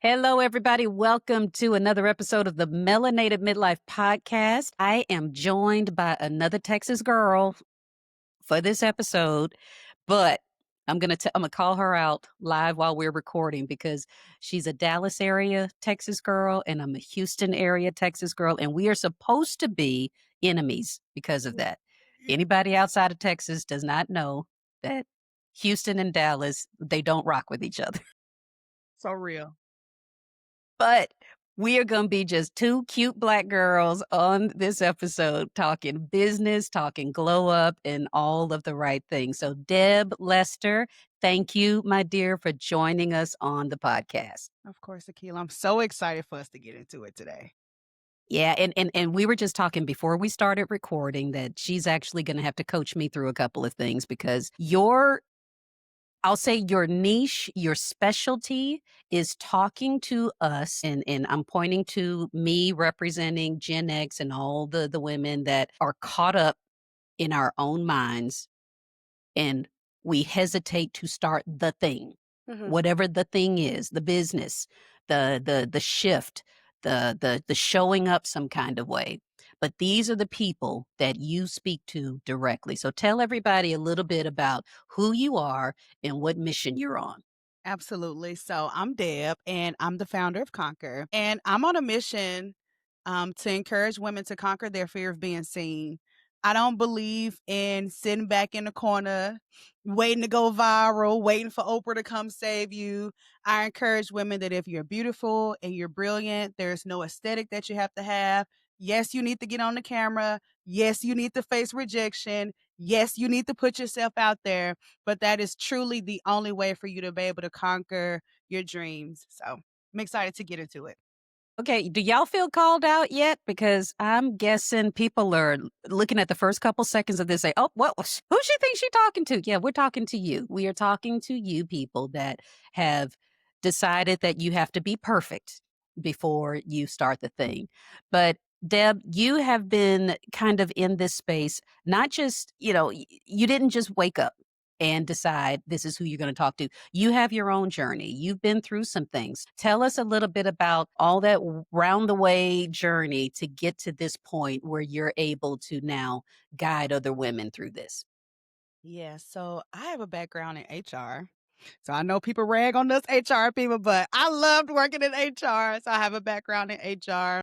Hello, everybody. Welcome to another episode of the Melanated Midlife podcast. I am joined by another Texas girl for this episode, but I'm gonna call her out live while we're recording because she's a Dallas area Texas girl and I'm a Houston area Texas girl, and we are supposed to be enemies because of that. Anybody outside of Texas does not know that Houston and Dallas, they don't rock with each other. So real. But we are going to be just two cute Black girls on this episode talking business, talking glow up, and all of the right things. So, Deb Lester, thank you, my dear, for joining us on the podcast. Of course, Akila. I'm so excited for us to get into it today. Yeah, and we were just talking before we started recording that she's actually going to have to coach me through a couple of things because I'll say your niche, your specialty is talking to us, and I'm pointing to me representing Gen X and all the women that are caught up in our own minds, and we hesitate to start the thing, whatever the thing is, the business, the shift, the showing up some kind of way. But these are the people that you speak to directly. So tell everybody a little bit about who you are and what mission you're on. Absolutely. So I'm Deb, and I'm the founder of Conquer. And I'm on a mission to encourage women to conquer their fear of being seen. I don't believe in sitting back in the corner, waiting to go viral, waiting for Oprah to come save you. I encourage women that if you're beautiful and you're brilliant, there's no aesthetic that you have to have. Yes, you need to get on the camera. Yes, you need to face rejection. Yes, you need to put yourself out there, but that is truly the only way for you to be able to conquer your dreams. So I'm excited to get into it. Okay, do y'all feel called out yet? Because I'm guessing people are looking at the first couple seconds of this, say, "Oh, what? Who she thinks she talking to?" Yeah, we're talking to you. We are talking to you, people that have decided that you have to be perfect before you start the thing. But Deb, you have been kind of in this space, not just you didn't just wake up and decide this is who you're going to talk to. You have your own journey. You've been through some things. Tell us a little bit about all that round the way journey to get to this point where you're able to now guide other women through this. Yeah, so I have a background in HR. So I know people rag on us HR people, but I loved working in HR. So I have a background in HR.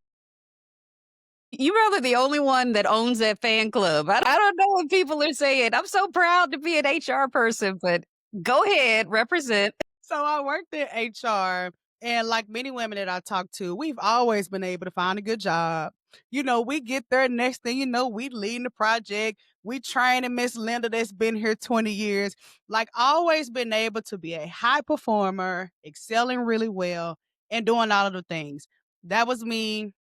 You're really the only one that owns that fan club. I don't know what people are saying. I'm so proud to be an HR person, but go ahead, represent. So I worked in HR, and like many women that I talk to, we've always been able to find a good job. We get there, next thing you know, we leading the project. We training Miss Linda that's been here 20 years. Like always been able to be a high performer, excelling really well, and doing all of the things. That was me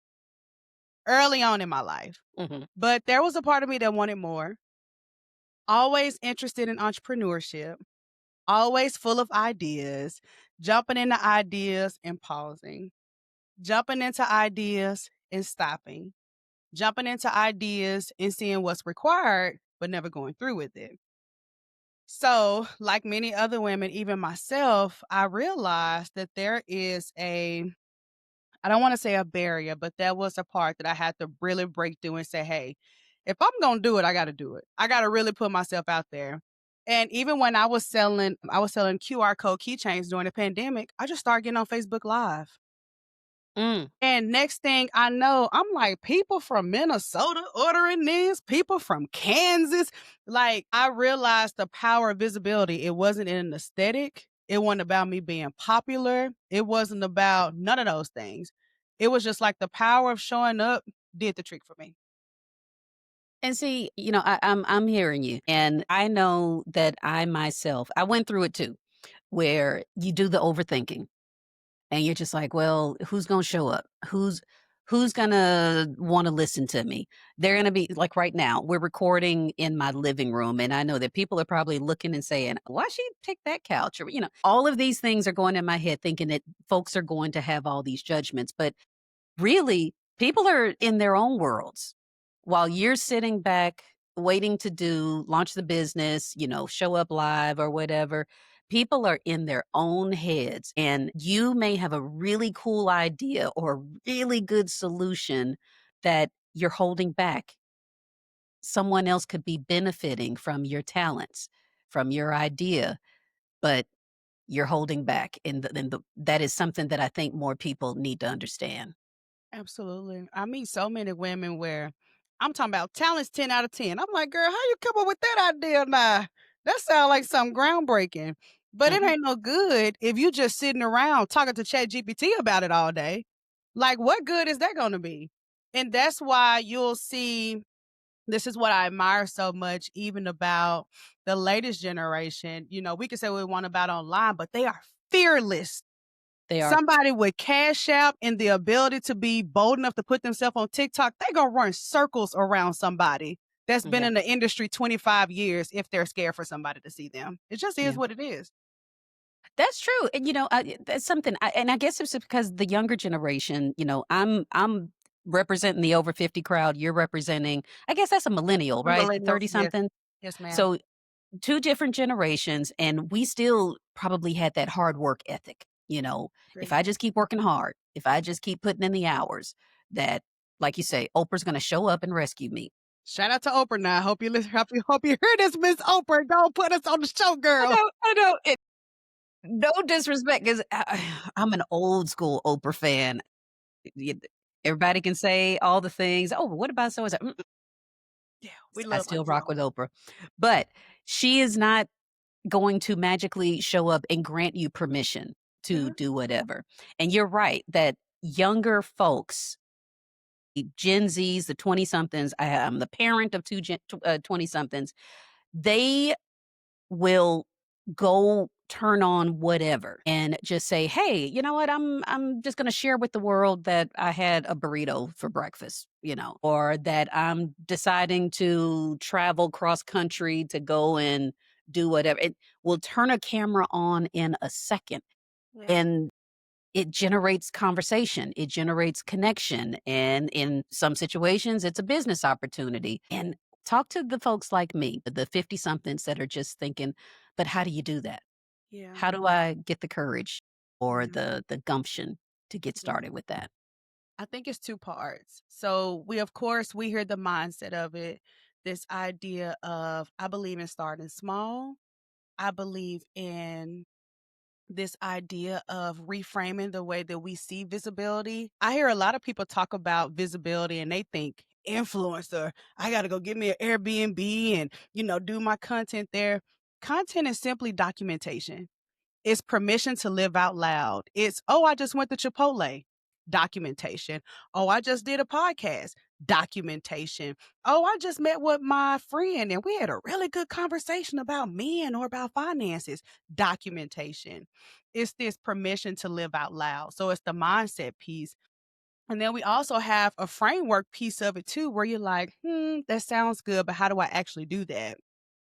early on in my life. Mhm. But there was a part of me that wanted more. Always interested in entrepreneurship, always full of ideas, jumping into ideas and pausing, jumping into ideas and stopping, jumping into ideas and seeing what's required, but never going through with it. So, like many other women, even myself, I realized that there is I don't want to say a barrier, but that was a part that I had to really break through and say, hey, if I'm going to do it, I got to do it. I got to really put myself out there. And even when I was selling QR code keychains during the pandemic, I just started getting on Facebook Live. Mm. And next thing I know, I'm like, people from Minnesota ordering these, people from Kansas. Like, I realized the power of visibility. It wasn't in an aesthetic. It wasn't about me being popular. It wasn't about none of those things. It was just like the power of showing up did the trick for me. And see, I'm hearing you, and I know that I myself I went through it too, where you do the overthinking. And you're just like, "Well, who's gonna show up? Who's gonna wanna listen to me?" They're gonna be like right now, we're recording in my living room, and I know that people are probably looking and saying, "Why she pick that couch?" Or, all of these things are going in my head thinking that folks are going to have all these judgments, but really, people are in their own worlds while you're sitting back waiting to launch the business, show up live or whatever. People are in their own heads, and you may have a really cool idea or a really good solution that you're holding back. Someone else could be benefiting from your talents, from your idea, but you're holding back, and that is something that I think more people need to understand. Absolutely. I meet so many women where I'm talking about talent's 10 out of 10. I'm like, girl, how you come up with that idea now? That sounds like something groundbreaking. But it Mhm. ain't no good if you just sitting around talking to ChatGPT about it all day. Like, what good is that going to be? And that's why you'll see this is what I admire so much, even about the latest generation. You know, we can say what we want about online, but they are fearless. They are. Somebody with cash out and the ability to be bold enough to put themselves on TikTok, they gonna run circles around somebody that's been Yeah, in the industry 25 years if they're scared for somebody to see them. It just is yeah. what it is. That's true, and, that's something and I guess it's just because the younger generation, I'm representing the over 50 crowd, you're representing I guess that's a millennial, right? The Millennials, 30 yes. something? Yes, ma'am. So, 2 different generations, and we still probably had that hard work ethic, If Agree. I just keep working hard, if I just keep putting in the hours, that, like you say, Oprah's gonna show up and rescue me. Shout out to Oprah now. Hope you listen, hope you hear this, Miss Oprah. Go put us on the show, girl. I know, no disrespect, 'cause I'm an old school Oprah fan. Y Everybody can say all the things, "Oh, what about so and so?" Yeah, we I love still Auntie rock with Oprah. Oprah, but she is not going to magically show up and grant you permission to Mhm. do whatever, and you're right that younger folks, the Gen Zs, the 20 somethings, I'm the parent of 2 20 somethings, they will go turn on whatever and just say, "Hey, you know what? I'm just gonna share with the world that I had a burrito for breakfast," or that I'm deciding to travel cross country to go and do whatever. It will turn a camera on in a second, Yeah, and it generates conversation, it generates connection, and in some situations, it's a business opportunity. And talk to the folks like me, the 50 somethings that are just thinking, but how do you do that? yeah, How do I get the courage or yeah, the gumption to get yeah. started with that? I think it's 2 parts. So we of course we hear the mindset of it, this idea of I believe in starting small. I believe in this idea of reframing the way that we see visibility. I hear a lot of people talk about visibility and they think influencer, I got to go get me an Airbnb and, do my content there. Content is simply documentation. It's permission to live out loud. It's, "Oh, I just went to Chipotle." Documentation. "Oh, I just did a podcast." Documentation. "Oh, I just met with my friend and we had a really good conversation about men or about finances." Documentation. It's this permission to live out loud. So it's the mindset piece. And then we also have a framework piece of it too, where you're like, that sounds good, but how do I actually do that?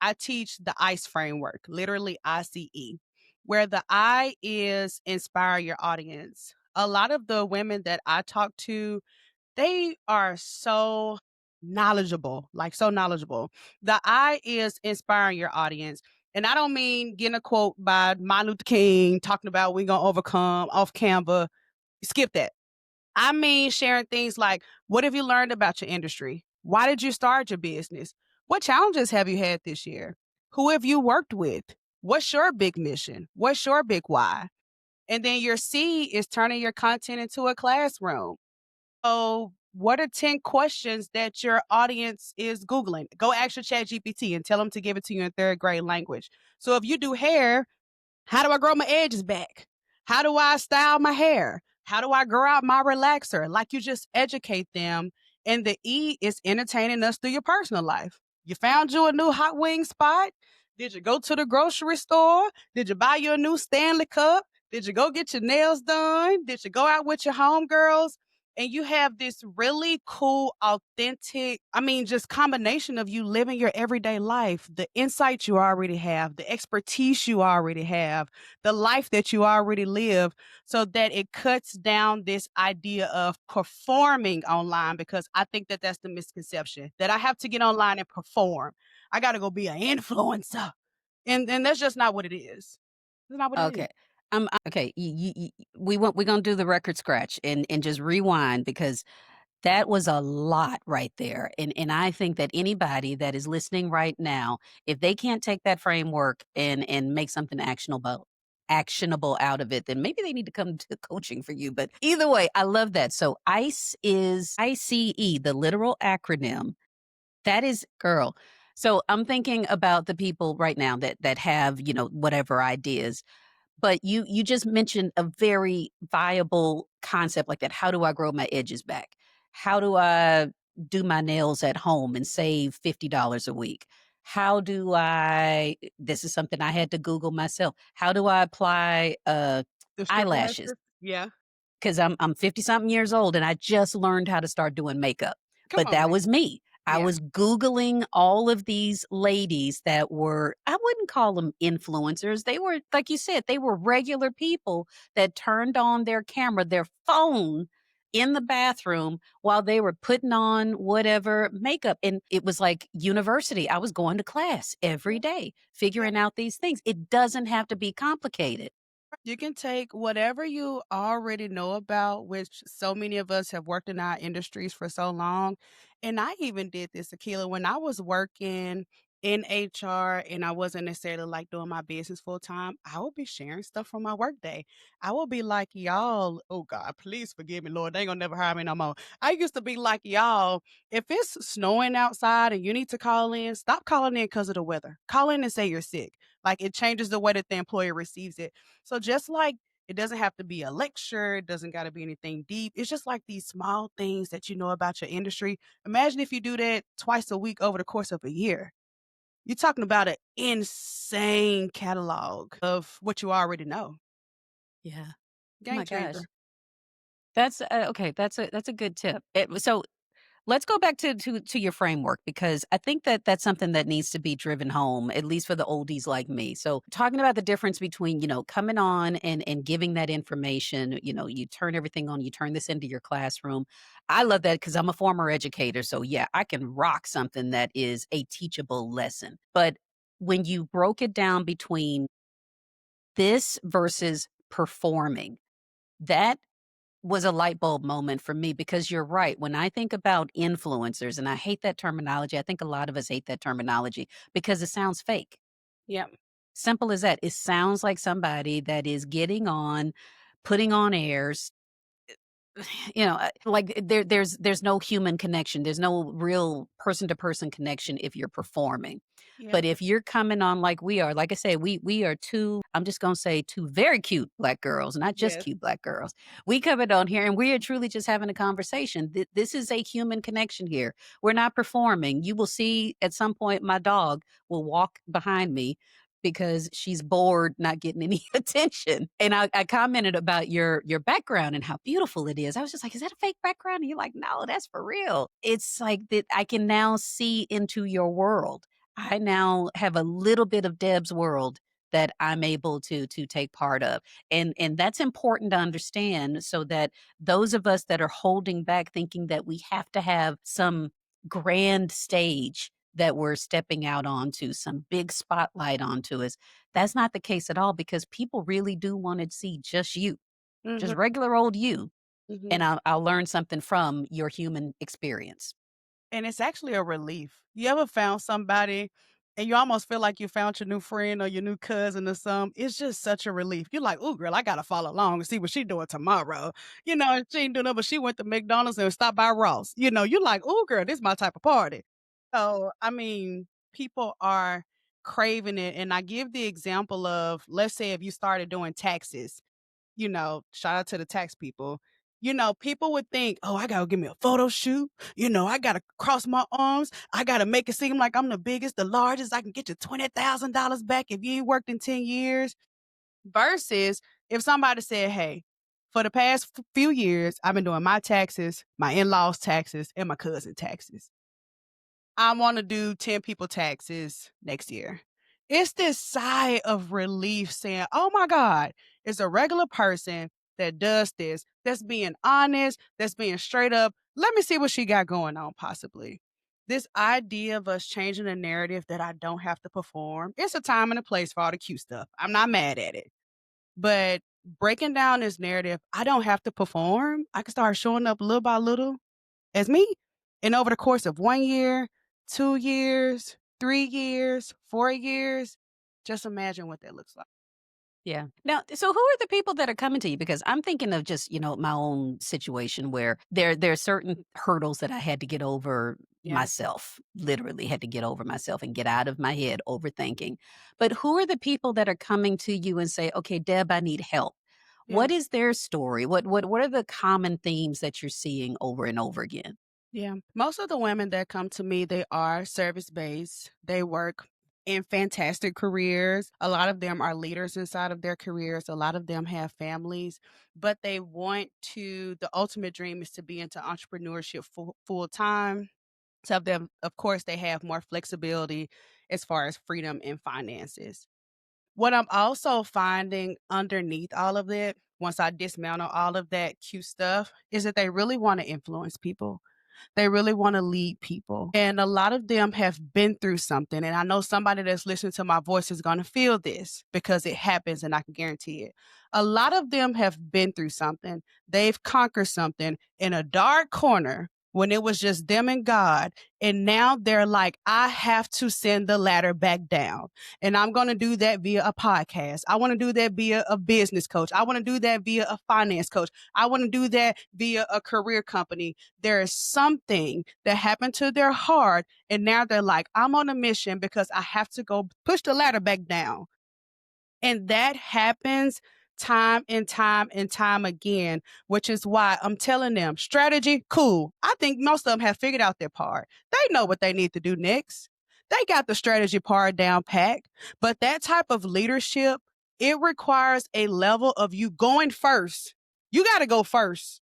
I teach the ICE framework, literally ICE, where the I is inspire your audience. A lot of the women that I talk to, they are so knowledgeable, like so knowledgeable. The I is inspiring your audience. And I don't mean getting a quote by Martin Luther King talking about we gonna overcome off Canva. Skip that. I mean, sharing things like, what have you learned about your industry? Why did you start your business? What challenges have you had this year? Who have you worked with? What's your big mission? What's your big why? And then your C is turning your content into a classroom. So, what are 10 questions that your audience is Googling? Go ask your chat GPT and tell them to give it to you in third grade language. So, if you do hair, how do I grow my edges back? How do I style my hair? How do I grow out my relaxer? Like you just educate them. And the E is entertaining us through your personal life. You found you a new hot wing spot? Did you go to the grocery store? Did you buy you a new Stanley cup? Did you go get your nails done? Did you go out with your homegirls? And you have this really cool, authentic, I mean, just combination of you living your everyday life, the insights you already have, the expertise you already have, the life that you already live, so that it cuts down this idea of performing online. Because I think that that's the misconception that I have to get online and perform. I got to go be an influencer. And that's just not what it is. Isn't that what it is? Okay. Okay, we're gonna do the record scratch and just rewind because that was a lot right there, and I think that anybody that is listening right now, if they can't take that framework and make something actionable out of it, then maybe they need to come to coaching for you, but either way, I love that. So ICE is ICE, the literal acronym. That is girl. So I'm thinking about the people right now that have, whatever ideas, but you just mentioned a very viable concept like that. How do I grow my edges back? How do I do my nails at home and save $50 a week? How do I this is something I had to Google myself. How do I apply, The strip eyelashes? lashes? Yeah. 'Cause I'm 50 something years old and I just learned how to start doing makeup, Come but on, that man. was me. I Yeah. was Googling all of these ladies that were I wouldn't call them influencers, they were like you said, they were regular people that turned on their camera, their phone in the bathroom while they were putting on whatever makeup, and it was like university. I was going to class every Yeah. day, Yeah. figuring out these things. It doesn't have to be complicated. You can take whatever you already know about, which so many of us have worked in our industries for so long. And I even did this, Akila, when I was working in HR and I wasn't necessarily like doing my business full time. I would be sharing stuff from my workday. I would be like, y'all, oh God, please forgive me, Lord. They ain't gonna never hire me no more. I used to be like, y'all, if it's snowing outside and you need to call in, stop calling in because of the weather. Call in and say you're sick. Like it changes the way that the employer receives it. So just like it doesn't have to be a lecture, it doesn't got to be anything deep. It's just like these small things that you know about your industry. Imagine if you do that twice a week over the course of a year. You're talking about an insane catalog of what you already know. Yeah. Oh Game my gosh. changer. That's okay. That's a good tip. So let's go back to your framework because I think that that's something that needs to be driven home, at least for the oldies like me. So talking about the difference between coming on and giving that information. You turn everything on. You turn this into your classroom. I love that because I'm a former educator. So yeah, I can rock something that is a teachable lesson. But when you broke it down between this versus performing, that was a light bulb moment for me because you're right. When I think about influencers, and I hate that terminology, I think a lot of us hate that terminology because it sounds fake. Yep. Simple as that. It sounds like somebody that is getting on, putting on airs, like there's no human connection. There's no real person to person connection if you're performing. Yep. But if you're coming on like we are, like I say, we are two, I'm just gonna say two very cute black girls, not just Yes. cute black girls. We coming on here and we are truly just having a conversation. This is a human connection here. We're not performing. You will see at some point my dog will walk behind me because she's bored, not getting any attention. And I commented about your background and how beautiful it is. I was just like, "Is that a fake background?" And you're like, "No, that's for real." It's like that I can now see into your world. I now have a little bit of Deb's world that I'm able to take part of. And that's important to understand so that those of us that are holding back thinking that we have to have some grand stage that we're stepping out onto, some big spotlight onto us. That's not the case at all because people really do want to see just you, just Hmm. regular old you. And Hmm. I'll learn something from your human experience. And it's actually a relief. You ever found somebody and you almost feel like you found your new friend or your new cousin or something? It's just such a relief. You're like, "Ooh, girl, I gotta follow along and see what she doing tomorrow." She ain't doing nothing, but she went to McDonald's and stopped by Ross. You're like, "Ooh, girl, this my type of party." So, I mean, people are craving it. And I give the example of, let's say if you started doing taxes, shout out to the tax people. People would think, "Oh, I gotta give me a photo shoot. I gotta cross my arms. I gotta make it seem like I'm the biggest, the largest. I can get you $20,000 back if you ain't worked in 10 years." Versus if somebody said, "Hey, for the past few years, I've been doing my taxes, my in-laws' taxes, and my cousin taxes. I wanna do 10 people taxes next year." It's this sigh of relief saying, "Oh my God, it's a regular person that does this, that's being honest, that's being straight up. Let me see what she got going on possibly." This idea of us changing the narrative that I don't have to perform, it's a time and a place for all the cute stuff. I'm not mad at it. But breaking down this narrative, I don't have to perform. I can start showing up little by little as me. And over the course of 1 year, 2 years, 3 years, 4 years, just imagine what that looks like. Yeah. Now, so who are the people that are coming to you? Because I'm thinking of just, my own situation where there are certain hurdles that I had to get over Yeah, myself, literally had to get over myself and get out of my head overthinking. But who are the people that are coming to you and say, "Okay, Deb, I need help." yeah. What is their story? What are the common themes that you're seeing over and over again? Yeah. Most of the women that come to me, they are service based. They work in fantastic careers. A lot of them are leaders inside of their careers. A lot of them have families, but they want to, the ultimate dream is to be into entrepreneurship full time. Some of them, of course, they have more flexibility as far as freedom and finances. What I'm also finding underneath all of it, once I dismantle all of that cute stuff, is that they really want to influence people. They really wanna lead people, and a lot of them have been through something, and I know somebody that's listening to my voice is gonna feel this because it happens, and I can guarantee it. A lot of them have been through something. They've conquered something in a dark corner when it was just them and God, and now they're like, "I have to send the ladder back down, and I'm gonna do that via a podcast. I wanna do that via a business coach. I wanna do that via a finance coach. I wanna do that via a career company." There is something that happened to their heart, and now they're like, "I'm on a mission because I have to go push the ladder back down." And that happens time and time and time again, which is why I'm telling them strategy, cool. I think most of them have figured out their part. They know what they need to do next. They got the strategy part down pat. But that type of leadership, it requires a level of you going first. You got to go first.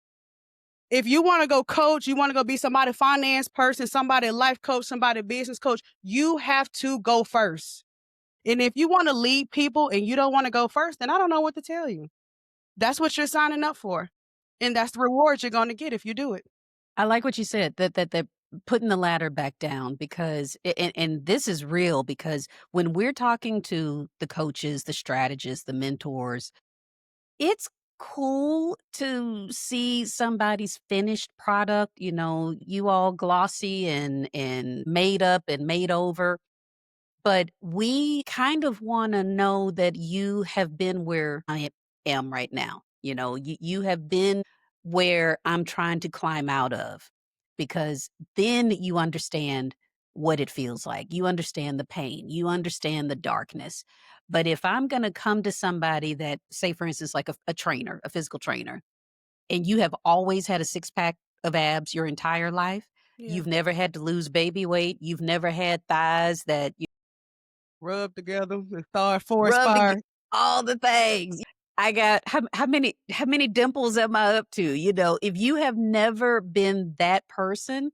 If you want to go coach, you want to go be somebody finance person, somebody life coach, somebody business coach, you have to go first. And if you want to lead people and you don't want to go first, then I don't know what to tell you. That's what you're signing up for. And that's the reward you're going to get if you do it. I like what you said, that putting the ladder back down because and this is real because when we're talking to the coaches, the strategists, the mentors, it's cool to see somebody's finished product, you all glossy and made up and made over. But we kind of wanna know that you have been where I am right now. You have been where I'm trying to climb out of, because then you understand what it feels like. You understand the pain. You understand the darkness. But if I'm gonna come to somebody that, say, for instance, like a trainer, a physical trainer, and you have always had a six pack of abs your entire life, Yeah. you've never had to lose baby weight, you've never had thighs that Rub together and start forest rub toge fire. all the things. I got how many dimples am I up to? If you have never been that person,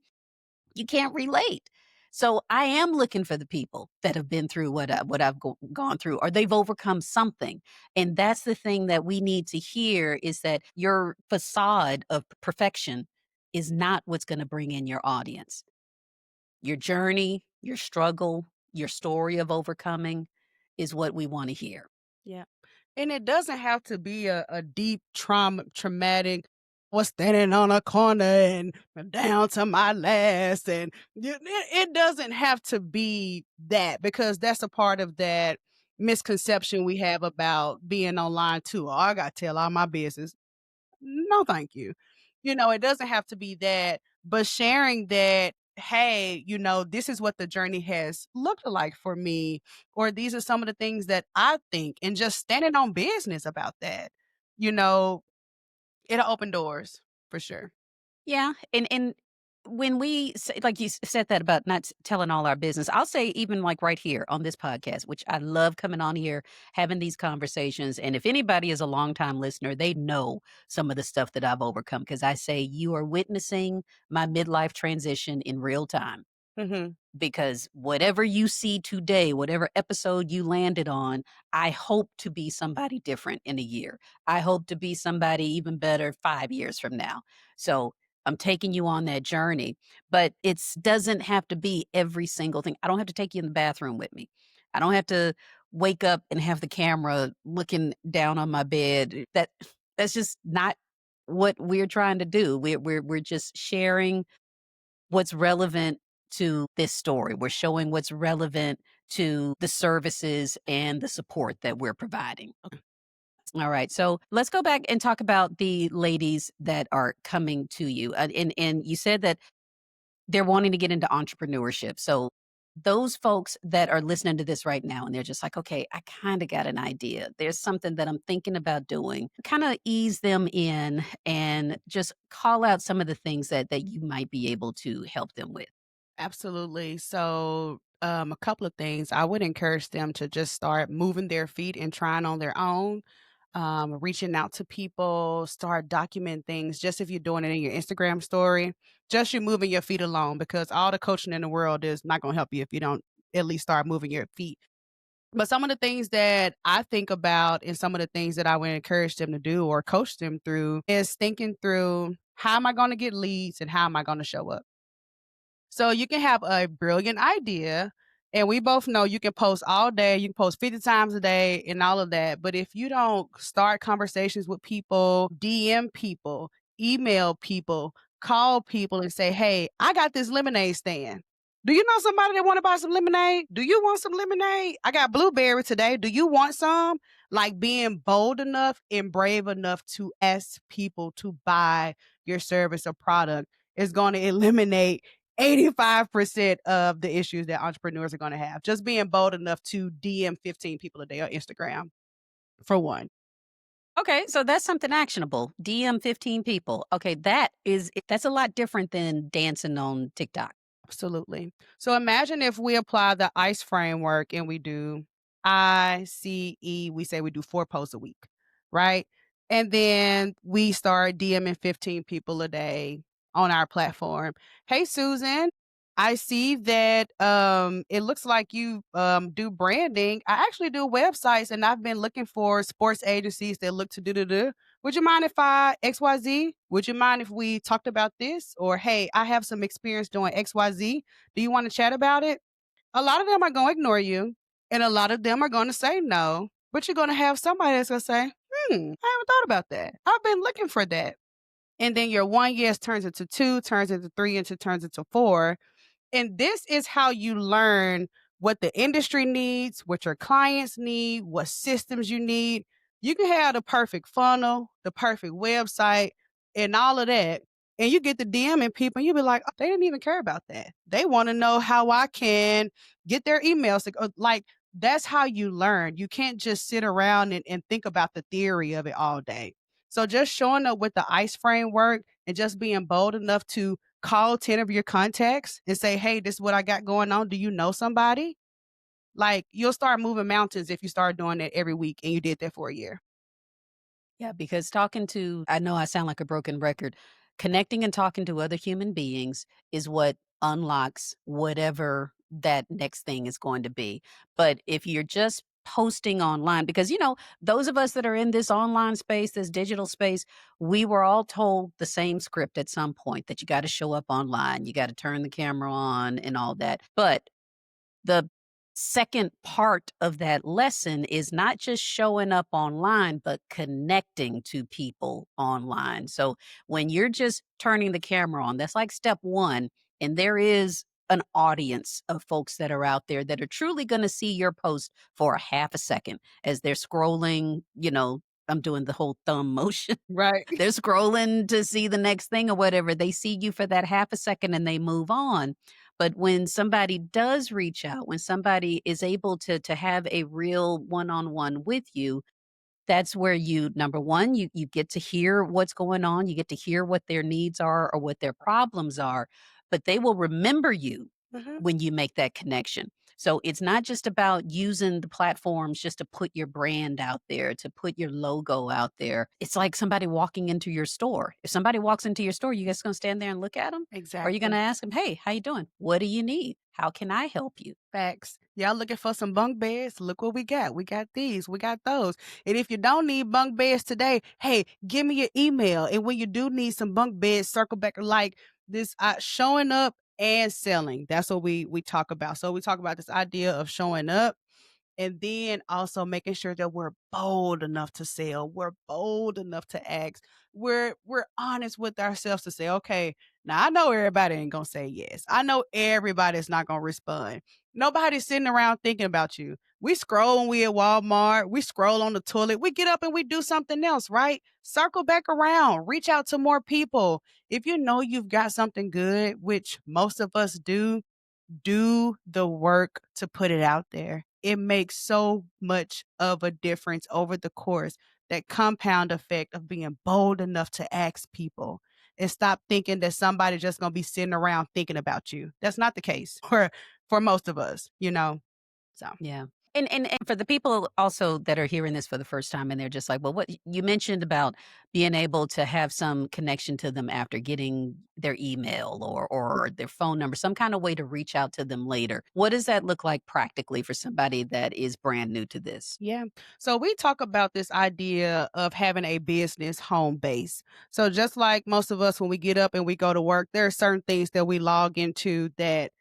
you can't relate. So I am looking for the people that have been through what I've gone through, or they've overcome something. And that's the thing that we need to hear, is that your facade of perfection is not what's going to bring in your audience. Your journey, your struggle, your story of overcoming is what we want to hear. Yeah. And it doesn't have to be a deep traumatic was standing on a corner and down to my last and it doesn't have to be that because that's a part of that misconception we have about being online too. Oh, I gotta tell all my business. No, thank you. It doesn't have to be that, but sharing that, hey, this is what the journey has looked like for me, or these are some of the things that I think, and just standing on business about that, you know, it'll open doors for sure. Yeah, and when we say, like you said that about not telling all our business, I'll say even like right here on this podcast, which I love coming on here, having these conversations. And if anybody is a longtime listener, they know some of the stuff that I've overcome, because I say you are witnessing my midlife transition in real time. Mhm. Because whatever you see today, whatever episode you landed on, I hope to be somebody different in a year. I hope to be somebody even better 5 years from now. So I'm taking you on that journey, but it doesn't have to be every single thing. I don't have to take you in the bathroom with me. I don't have to wake up and have the camera looking down on my bed. That's just not what we're trying to do. We're just sharing what's relevant to this story. We're showing what's relevant to the services and the support that we're providing. All right. So let's go back and talk about the ladies that are coming to you. And you said that they're wanting to get into entrepreneurship. So those folks that are listening to this right now and they're just like, okay, I kind of got an idea. There's something that I'm thinking about doing. Kind of ease them in and just call out some of the things that you might be able to help them with. Absolutely. So, a couple of things. I would encourage them to just start moving their feet and trying on their own, reaching out to people, start documenting things. Just if you're doing it in your Instagram story, just you moving your feet alone because all the coaching in the world is not going to help you if you don't at least start moving your feet. But some of the things that I think about and some of the things that I would encourage them to do or coach them through is thinking through how am I going to get leads and how am I going to show up? So you can have a brilliant idea, and we both know you can post all day, you can post 50 times a day and all of that. But if you don't start conversations with people, DM people, email people, call people and say, "Hey, I got this lemonade stand. Do you know somebody that want to buy some lemonade? Do you want some lemonade? I got blueberry today. Do you want some?" Like being bold enough and brave enough to ask people to buy your service or product is going to eliminate 85% of the issues that entrepreneurs are gonna have. Just being bold enough to DM 15 people a day on Instagram, for one. Okay, so that's something actionable. DM 15 people. Okay, that's a lot different than dancing on TikTok. Absolutely. So imagine if we apply the ICE framework and we do ICE, we say we do 4 posts a week, right? And then we start DMing 15 people a day on our platform. "Hey, Susan, I see that it looks like you do branding. I actually do websites and I've been looking for sports agencies that look to do. Would you mind if I XYZ? Would you mind if we talked about this? Or, hey, I have some experience doing XYZ. Do you want to chat about it?" A lot of them are going to ignore you, and a lot of them are going to say no, but you're going to have somebody that's going to say, I haven't thought about that. I've been looking for that. And then your one yes turns into two, turns into three, and turns into four. And this is how you learn what the industry needs, what your clients need, what systems you need. You can have the perfect funnel, the perfect website, and all of that. And you get the DMing people, and you be like, "Oh, they didn't even care about that. They want to know how I can get their emails." Like, that's how you learn. You can't just sit around and think about the theory of it all day. So just showing up with the ICE framework and just being bold enough to call 10 of your contacts and say, "Hey, this is what I got going on. Do you know somebody?" Like, you'll start moving mountains if you start doing that every week and you did that for a year. Yeah, because I know I sound like a broken record. Connecting and talking to other human beings is what unlocks whatever that next thing is going to be. But if you're just posting online, because, those of us that are in this online space, this digital space, we were all told the same script at some point that you got to show up online, you got to turn the camera on and all that. But the second part of that lesson is not just showing up online, but connecting to people online. So when you're just turning the camera on, that's like step one. And there is an audience of folks that are out there that are truly going to see your post for a half a second as they're scrolling, I'm doing the whole thumb motion. Right. They're scrolling to see the next thing or whatever. They see you for that half a second and they move on. But when somebody does reach out, when somebody is able to have a real one-on-one with you, that's where you number 1, you get to hear what's going on, you get to hear what their needs are or what their problems are, but they will remember you Mhm. when you make that connection. So it's not just about using the platforms just to put your brand out there, to put your logo out there. It's like somebody walking into your store. If somebody walks into your store, you just gonna stand there and look at them? Or are you gonna Exactly. ask them, "Hey, how you doing? What do you need? How can I help you?" Facts. Y'all looking for some bunk beds? Look what we got. We got these, we got those. And if you don't need bunk beds today, hey, give me your email. And when you do need some bunk beds, circle back like this showing up and selling. That's what we talk about. So we talk about this idea of showing up. And then also making sure that we're bold enough to sell, we're bold enough to ask, we're honest with ourselves to say, okay, now I know everybody ain't gonna say yes. I know everybody's not gonna respond. Nobody's sitting around thinking about you. We scroll when we at Walmart, we scroll on the toilet, we get up and we do something else, right? Circle back around, reach out to more people. If you know you've got something good, which most of us do the work to put it out there. It makes so much of a difference over the course. That compound effect of being bold enough to ask people and stop thinking that somebody's just going to be sitting around thinking about you. That's not the case for most of us, you know. So, Yeah. And for the people also that are hearing this for the first time and they're just like, well, what you mentioned about being able to have some connection to them after getting their email or their phone number, some kind of way to reach out to them later. What does that look like practically for somebody that is brand new to this? yeah. So we talk about this idea of having a business home base. So just like most of us when we get up and we go to work, there are certain things that we log into that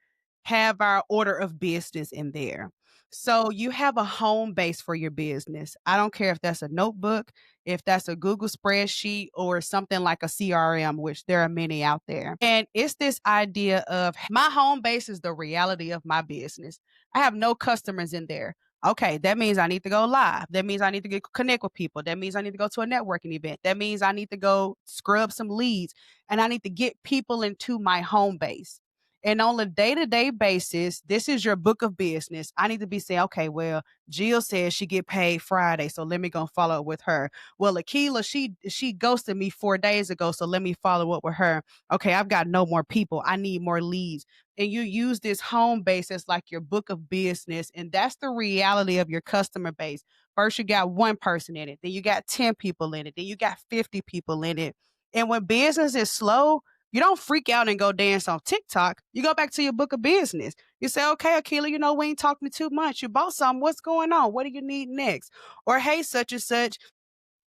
have our order of business in there. So you have a home base for your business. I don't care if that's a notebook, if that's a Google spreadsheet, or something like a CRM, which there are many out there. And it's this idea of my home base is the reality of my business. I have no customers in there. Okay, that means I need to go live. That means I need to connect with people. That means I need to go to a networking event. That means I need to go scrub some leads and I need to get people into my home base. And on a day-to-day basis, this is your book of business. I need to be saying, okay, well, Jill says she get paid Friday, so let me go follow up with her. Well, Akila, she ghosted me 4 days ago, so let me follow up with her. Okay, I've got no more people. I need more leads. And you use this home base as like your book of business, and that's the reality of your customer base. First, you got one person in it, then you got 10 people in it, then you got 50 people in it. And when business is slow, you don't freak out and go dance on TikTok. You go back to your book of business. You say, okay, Akila, we ain't talking too much. You bought something. What's going on? What do you need next? Or, hey, such and such,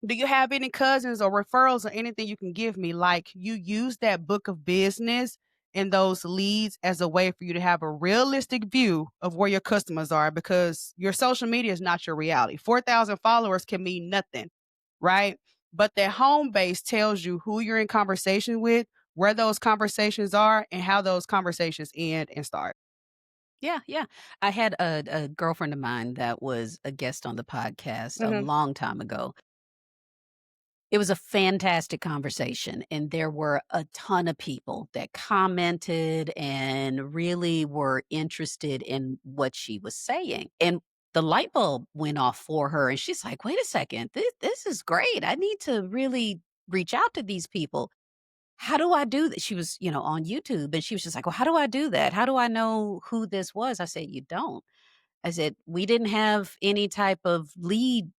do you have any cousins or referrals or anything you can give me? Like, you use that book of business and those leads as a way for you to have a realistic view of where your customers are, because your social media is not your reality. 4,000 followers can mean nothing, right? But that home base tells you who you're in conversation with, where those conversations are, and how those conversations end and start. Yeah, yeah. I had a girlfriend of mine that was a guest on the podcast a Mhm. long time ago. It was a fantastic conversation, and there were a ton of people that commented and really were interested in what she was saying, and the light bulb went off for her, and she's like, "Wait a second, this is great. I need to really reach out to these people. How do I do that?" She was, on YouTube, and she was just like, "Well, how do I do that? How do I know who this was?" I said, "You don't." I said, "We didn't have any type of lead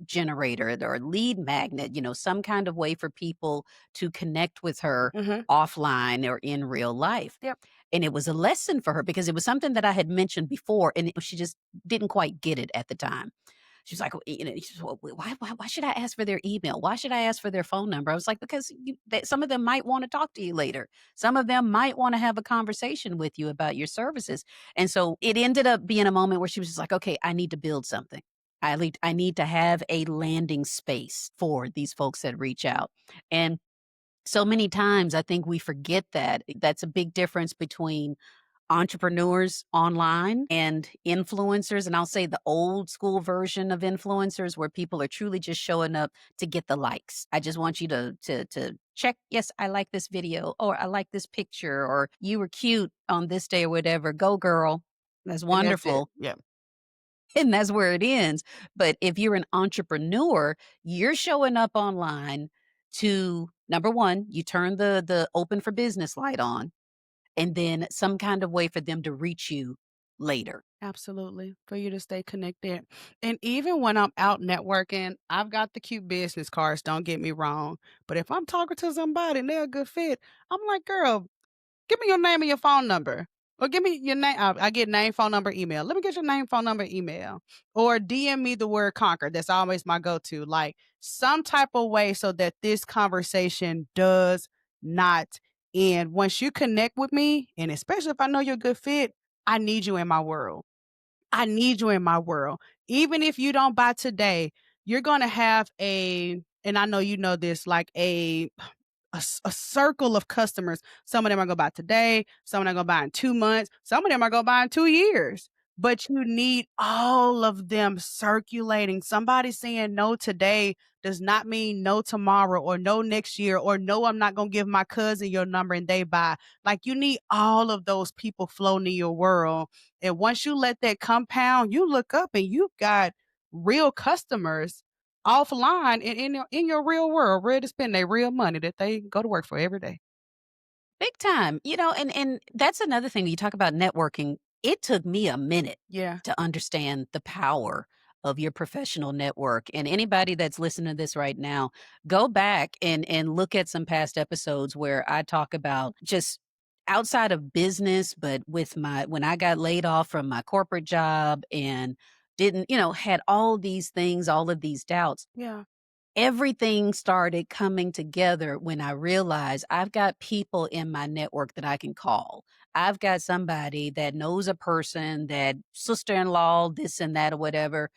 generator or lead magnet, some kind of way for people to connect with her Mhm. offline or in real life." Yep. And it was a lesson for her because it was something that I had mentioned before and she just didn't quite get it at the time. She's like, she's, "Well, why should I ask for their email? Why should I ask for their phone number?" I was like, because some of them might want to talk to you later. Some of them might want to have a conversation with you about your services. And so it ended up being a moment where she was just like, okay, I need to build something. I need to have a landing space for these folks that reach out. And so many times I think we forget that. That's a big difference between entrepreneurs online and influencers. And I'll say the old school version of influencers where people are truly just showing up to get the likes. I just want you to check, yes, I like this video, or I like this picture, or you were cute on this day or whatever. Go girl. That's And that's it. wonderful. Yeah. And that's where it ends. But if you're an entrepreneur, you're showing up online to number one, you turn the open for business light on, and then some kind of way for them to reach you later. Absolutely. For you to stay connected. And even when I'm out networking, I've got the cute business cards, don't get me wrong. But if I'm talking to somebody and they're a good fit, I'm like, girl, give me your name and your phone number. Or give me your name. I get name, phone number, email. Let me get your name, phone number, email. Or DM me the word conquer. That's always my go to. Like some type of way so that this conversation does not end. Once you connect with me, and especially if I know you're a good fit, I need you in my world. I need you in my world. Even if you don't buy today, you're gonna have and I know you know this, like a circle of customers. Some of them are gonna buy today, some of them are gonna buy in 2 months, some of them are gonna buy in 2 years. But you need all of them circulating. Somebody saying no today does not mean no tomorrow or no next year or no, I'm not gonna give my cousin your number and they buy. Like you need all of those people floating in your world. And once you let that compound, you look up and you've got real customers offline in your real world, ready to spend their real money that they go to work for every day. Big time. And that's another thing you talk about networking. It took me a minute Yeah, to understand the power of your professional network. And anybody that's listening to this right now, go back and look at some past episodes where I talk about just outside of business, but with my when I got laid off from my corporate job and didn't, had all these things, all of these doubts. yeah, Everything started coming together when I realized I've got people in my network that I can call. I've got somebody that knows a person, that sister-in-law, this and that or whatever.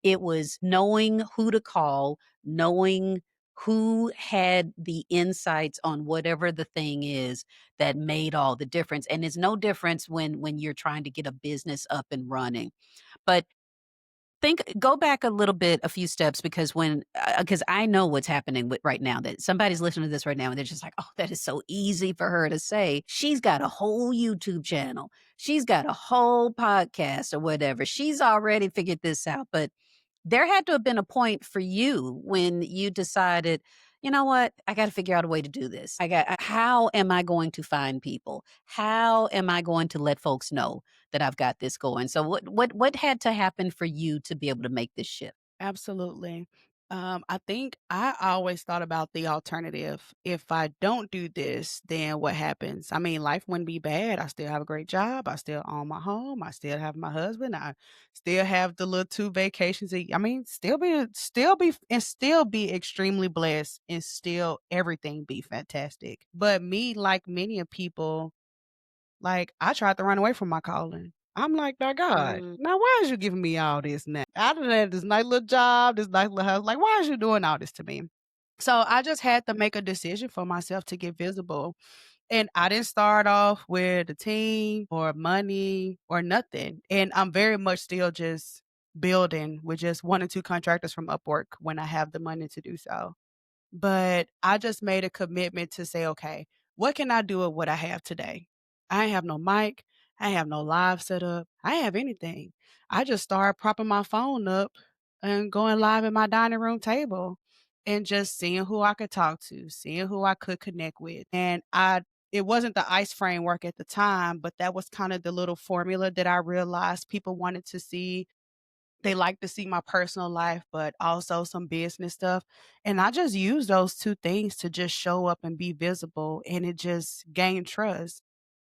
It was knowing who to call, knowing who had the insights on whatever the thing is that made all the difference. And it's no difference when you're trying to get a business up and running. But go back a little bit, a few steps, because because I know what's happening with right now, that somebody's listening to this right now and they're just like, "Oh, that is so easy for her to say." She's got a whole YouTube channel. She's got a whole podcast or whatever. She's already figured this out, but there had to have been a point for you when you decided, "You know what? I gotta figure out a way to do this. How am I going to find people? How am I going to let folks know that I've got this going?" So what had to happen for you to be able to make this shift? absolutely. I think I always thought about the alternative. If I don't do this, then what happens? I mean, life wouldn't be bad. I still have a great job. I still own my home. I still have my husband. I still have the little 2 vacations. I mean, still be extremely blessed and still everything be fantastic. But me, like many of people, like, I tried to run away from my calling. I'm like, "Now God, Mm, now why is you giving me all this now? I done had this nice little job, this nice little house, like, why is you doing all this to me?" So, I just had to make a decision for myself to get visible, and I didn't start off with a team or money or nothing, and I'm very much still just building with just 1 or 2 contractors from Upwork when I have the money to do so. But I just made a commitment to say, "Okay, what can I do with what I have today?" I ain't have no mic, I ain't have no live setup, I ain't have anything. I just started propping my phone up and going live at my dining room table and just seeing who I could talk to, seeing who I could connect with. And it wasn't the ICE framework at the time, but that was kind of the little formula that I realized people wanted to see. They like to see my personal life, but also some business stuff, and I just use those 2 things to just show up and be visible, and it just gained trust.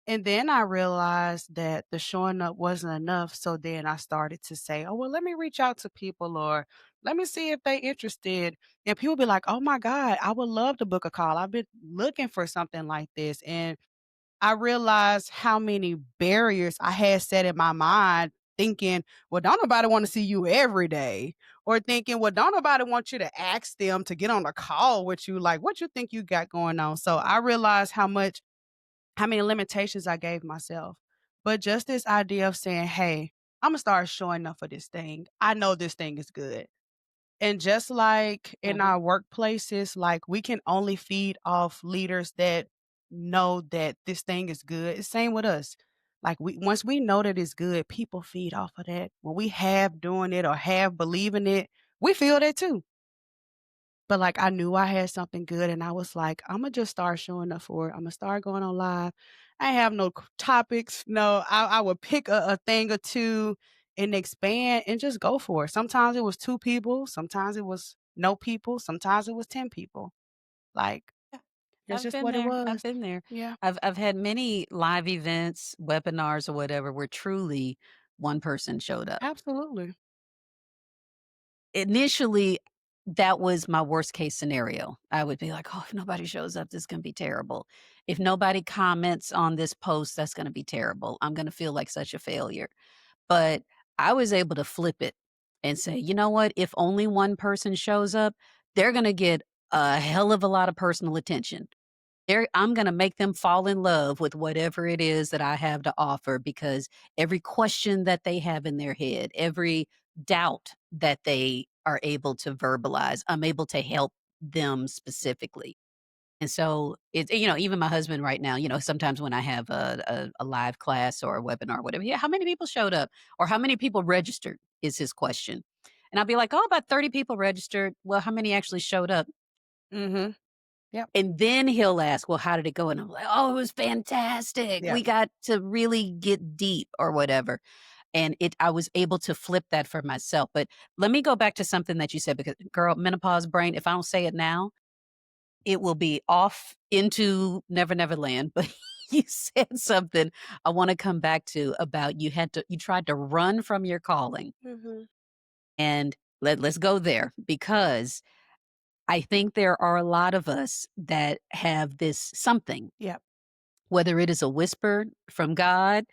And then I realized that the showing up wasn't enough, so then I started to say, "Oh, well, let me reach out to people," or, "Let me see if they interested," and people be like, "Oh my god, I would love to book a call. I've been looking for something like this," and I realized how many barriers I had set in my mind thinking, "Well, don't nobody wanna see you every day," or thinking, "Well, don't nobody want you to ask them to get on a call with you, like, what you think you got going on?" So, I realized how many limitations I gave myself. But just this idea of saying, "Hey, Imma start showing up for this thing. I know this thing is good." And just like in mhm. our workplaces, like we can only feed off leaders that know that this thing is good. It's same with us. Like once we know that it's good, people feed off of that. When we have doing it or have believing it, we feel that too. But like I knew I had something good and I was like, I'ma just start showing up for it. Imma start going on live. I ain't have no topics. No, I would pick a thing or two and expand and just go for it. Sometimes it was 2 people, sometimes it was no people, sometimes it was 10 people. Like, Yeah, that's I've just been what it there. was. I've been there. Yeah, I've had many live events, webinars or whatever where truly one person showed up. absolutely. Initially, that was my worst case scenario. I would be like, "Oh, if nobody shows up, this is gonna be terrible. If nobody comments on this post, that's gonna be terrible. I'm gonna feel like such a failure." But I was able to flip it and say, "You know what? If only one person shows up, they're gonna get a hell of a lot of personal attention. I'm gonna make them fall in love with whatever it is that I have to offer because every question that they have in their head, every doubt that they are able to verbalize, I'm able to help them specifically." And so even my husband right now, sometimes when I have a live class or a webinar or whatever, yeah, how many people showed up or how many people registered is his question. And I'll be like, oh, about 30 people registered. Well, how many actually showed up? Mhm. Yep. And then he'll ask, well, how did it go? And I'm like, oh, it was fantastic. Yep. We got to really get deep or whatever. And I was able to flip that for myself. But let me go back to something that you said because girl, menopause brain, if I don't say it now, it will be off into Never Never Land, but you said something I wanna come back to about you tried to run from your calling, Mhm. and let's go there because I think there are a lot of us that have this something, Yep. whether it is a whisper from God,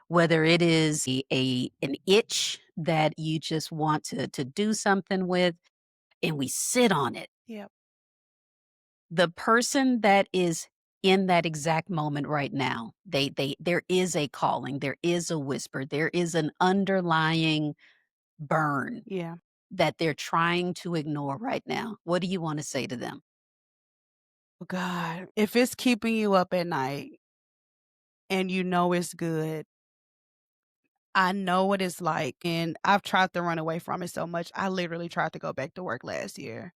whether it is an itch that you just want to do something with, and we sit on it. Yep. The person that is in that exact moment right now, there is a calling, there is a whisper, there is an underlying burn Yeah. that they're trying to ignore right now. What do you wanna say to them? Oh God, if it's keeping you up at night and you know it's good, I know what it's like, and I've tried to run away from it so much. I literally tried to go back to work last year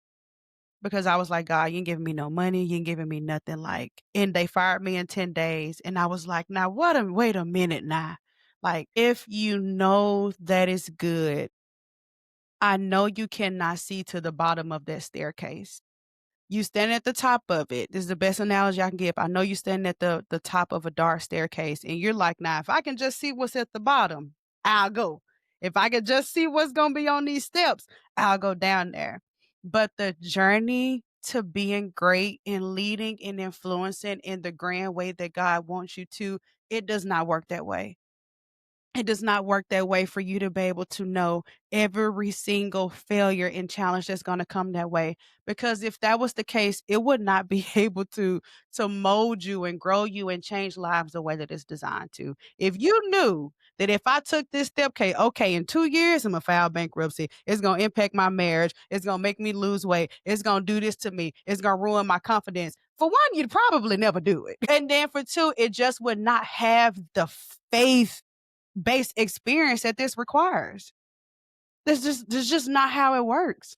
because I was like, "God, you ain't giving me no money, you ain't giving me nothing." Like, and they fired me in 10 days, and I was like, "Now what a wait a minute now." Like, if you know that it's good, I know you cannot see to the bottom of that staircase. You stand at the top of it. This is the best analogy I can give. I know you stand at the top of a dark staircase and you're like, "Now, if I can just see what's at the bottom, I'll go. If I can just see what's gonna be on these steps, I'll go down there." But the journey to being great and leading and influencing in the grand way that God wants you to, it does not work that way. It does not work that way for you to be able to know every single failure and challenge that's gonna come that way, because if that was the case, it would not be able to mold you and grow you and change lives the way that it's designed to. If you knew that if I took this step, okay, in 2 years, Imma file bankruptcy, it's gonna impact my marriage, it's gonna make me lose weight, it's gonna do this to me, it's gonna ruin my confidence. For 1, you'd probably never do it, and then for 2, it just would not have the faith based experience that this requires. That's just not how it works.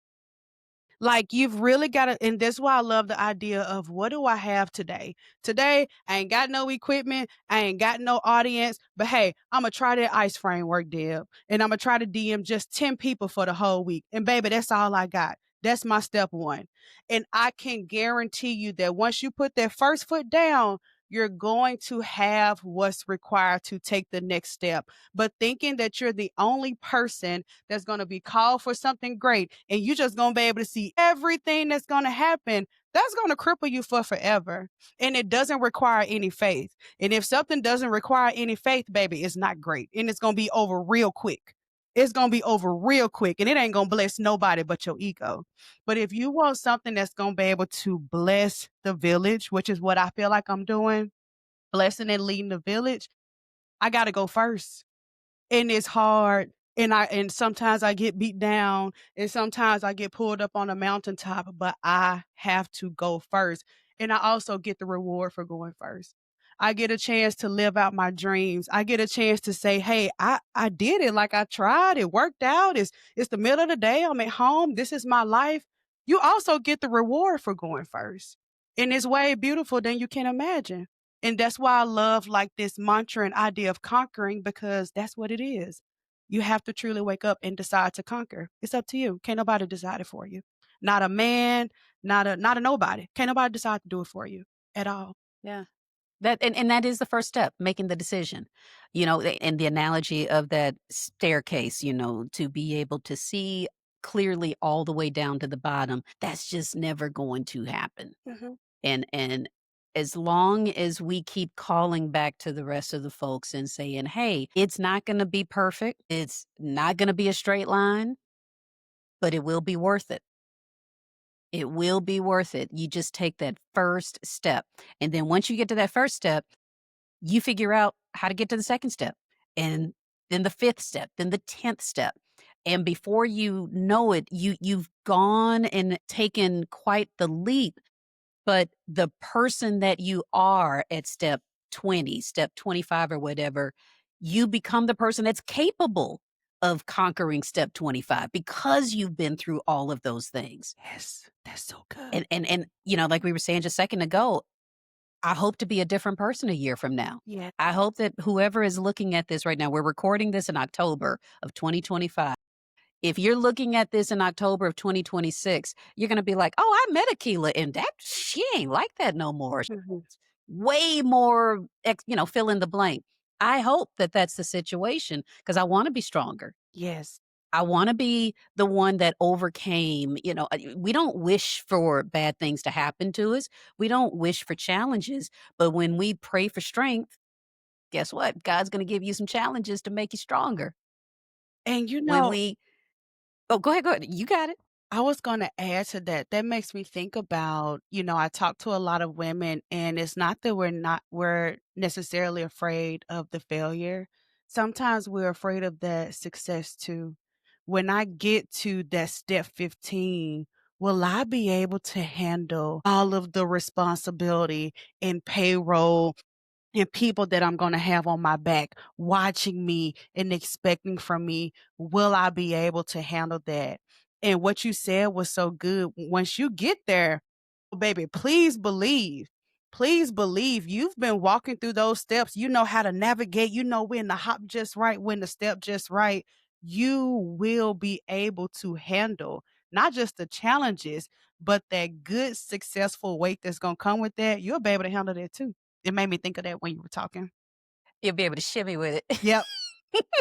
Like, you've really gotta, and that's why I love the idea of what do I have today? Today, I ain't got no equipment, I ain't got no audience, but hey, Imma try that ICE framework, Deb, and Imma try to DM just 10 people for the whole week, and baby, that's all I got. That's my step 1, and I can guarantee you that once you put that first foot down, you're going to have what's required to take the next step, but thinking that you're the only person that's going to be called for something great and you just going to be able to see everything that's going to happen, that's going to cripple you for forever. And it doesn't require any faith. And if something doesn't require any faith, baby, it's not great. And it's going to be over real quick. It's going to be over real quick and it ain't going to bless nobody but your ego. But if you want something that's going to be able to bless the village, which is what I feel like I'm doing, blessing and leading the village, I got to go first, and it's hard, and sometimes I get beat down, and sometimes I get pulled up on a mountaintop, but I have to go first, and I also get the reward for going first. I get a chance to live out my dreams. I get a chance to say, "Hey, I did it, like, I tried, it worked out, it's the middle of the day, I'm at home, this is my life." You also get the reward for going first, and it's way beautiful than you can imagine. And that's why I love like this mantra and idea of conquering because that's what it is. You have to truly wake up and decide to conquer. It's up to you. Can't nobody decide it for you. Not a man, not a nobody. Can't nobody decide to do it for you at all. Yeah. And that is the first step, making the decision. And the analogy of that staircase, to be able to see clearly all the way down to the bottom, that's just never going to happen. Mhm. And as long as we keep calling back to the rest of the folks and saying, "Hey, it's not gonna be perfect. It's not gonna be a straight line. but it will be worth it. It will be worth it. You just take that first step. And then once you get to that first step, you figure out how to get to the second step, and then the fifth step, then the 10th step. And before you know it, you've gone and taken quite the leap. But the person that you are at step 20, step 25 or whatever, you become the person that's capable of conquering step 25 because you've been through all of those things. Yes, that's so good. And like we were saying just a second ago, I hope to be a different person a year from now. Yeah. I hope that whoever is looking at this right now, we're recording this in October of 2025. If you're looking at this in October of 2026, you're gonna be like, "Oh, I met Akila, and that she ain't like that no more. Mhm. Way more, fill in the blank." I hope that that's the situation because I wanna be stronger. Yes. I wanna be the one that overcame, we don't wish for bad things to happen to us. We don't wish for challenges, but when we pray for strength, guess what? God's gonna give you some challenges to make you stronger. And When we Oh, go ahead. You got it. I was gonna add to that. That makes me think about, I talk to a lot of women, and it's not that we're necessarily afraid of the failure. Sometimes we're afraid of that success too. When I get to that step 15, will I be able to handle all of the responsibility and payroll and people that I'm gonna have on my back watching me and expecting from me? Will I be able to handle that? And what you said was so good. Once you get there, baby, please believe. Please believe you've been walking through those steps. You know how to navigate. You know when to hop just right, when to step just right. You will be able to handle not just the challenges, but that good, successful weight that's going to come with that. You'll be able to handle that too. It made me think of that when you were talking. You'll be able to shimmy with it. Yep.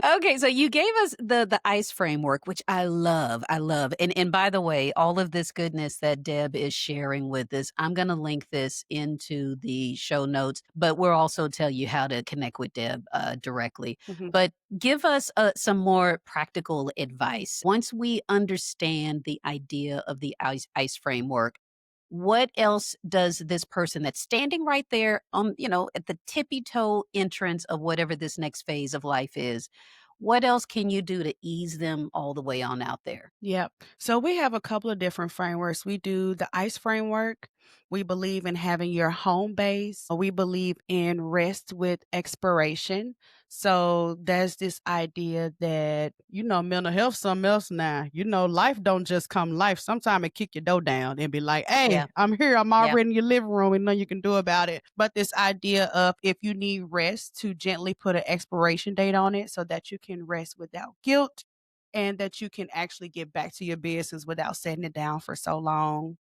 Okay, so you gave us the ICE framework, which I love. I love. And by the way, all of this goodness that Deb is sharing with us, I'm going to link this into the show notes, but we'll also tell you how to connect with Deb directly. Mhm. But give us some more practical advice. Once we understand the idea of the ICE framework, what else does this person that's standing right there on, at the tippy toe entrance of whatever this next phase of life is, what else can you do to ease them all the way on out there? Yep. So we have a couple of different frameworks. We do the ICE framework. We believe in having your home base. We believe in rest with expiration. So there's this idea that, mental health something else now. Life don't just come life. Sometimes it kick your door down and be like, hey, Yeah. I'm here. I'm Yeah. already in your living room and nothing you can do about it. But this idea of if you need rest to gently put an expiration date on it so that you can rest without guilt and that you can actually get back to your business without setting it down for so long.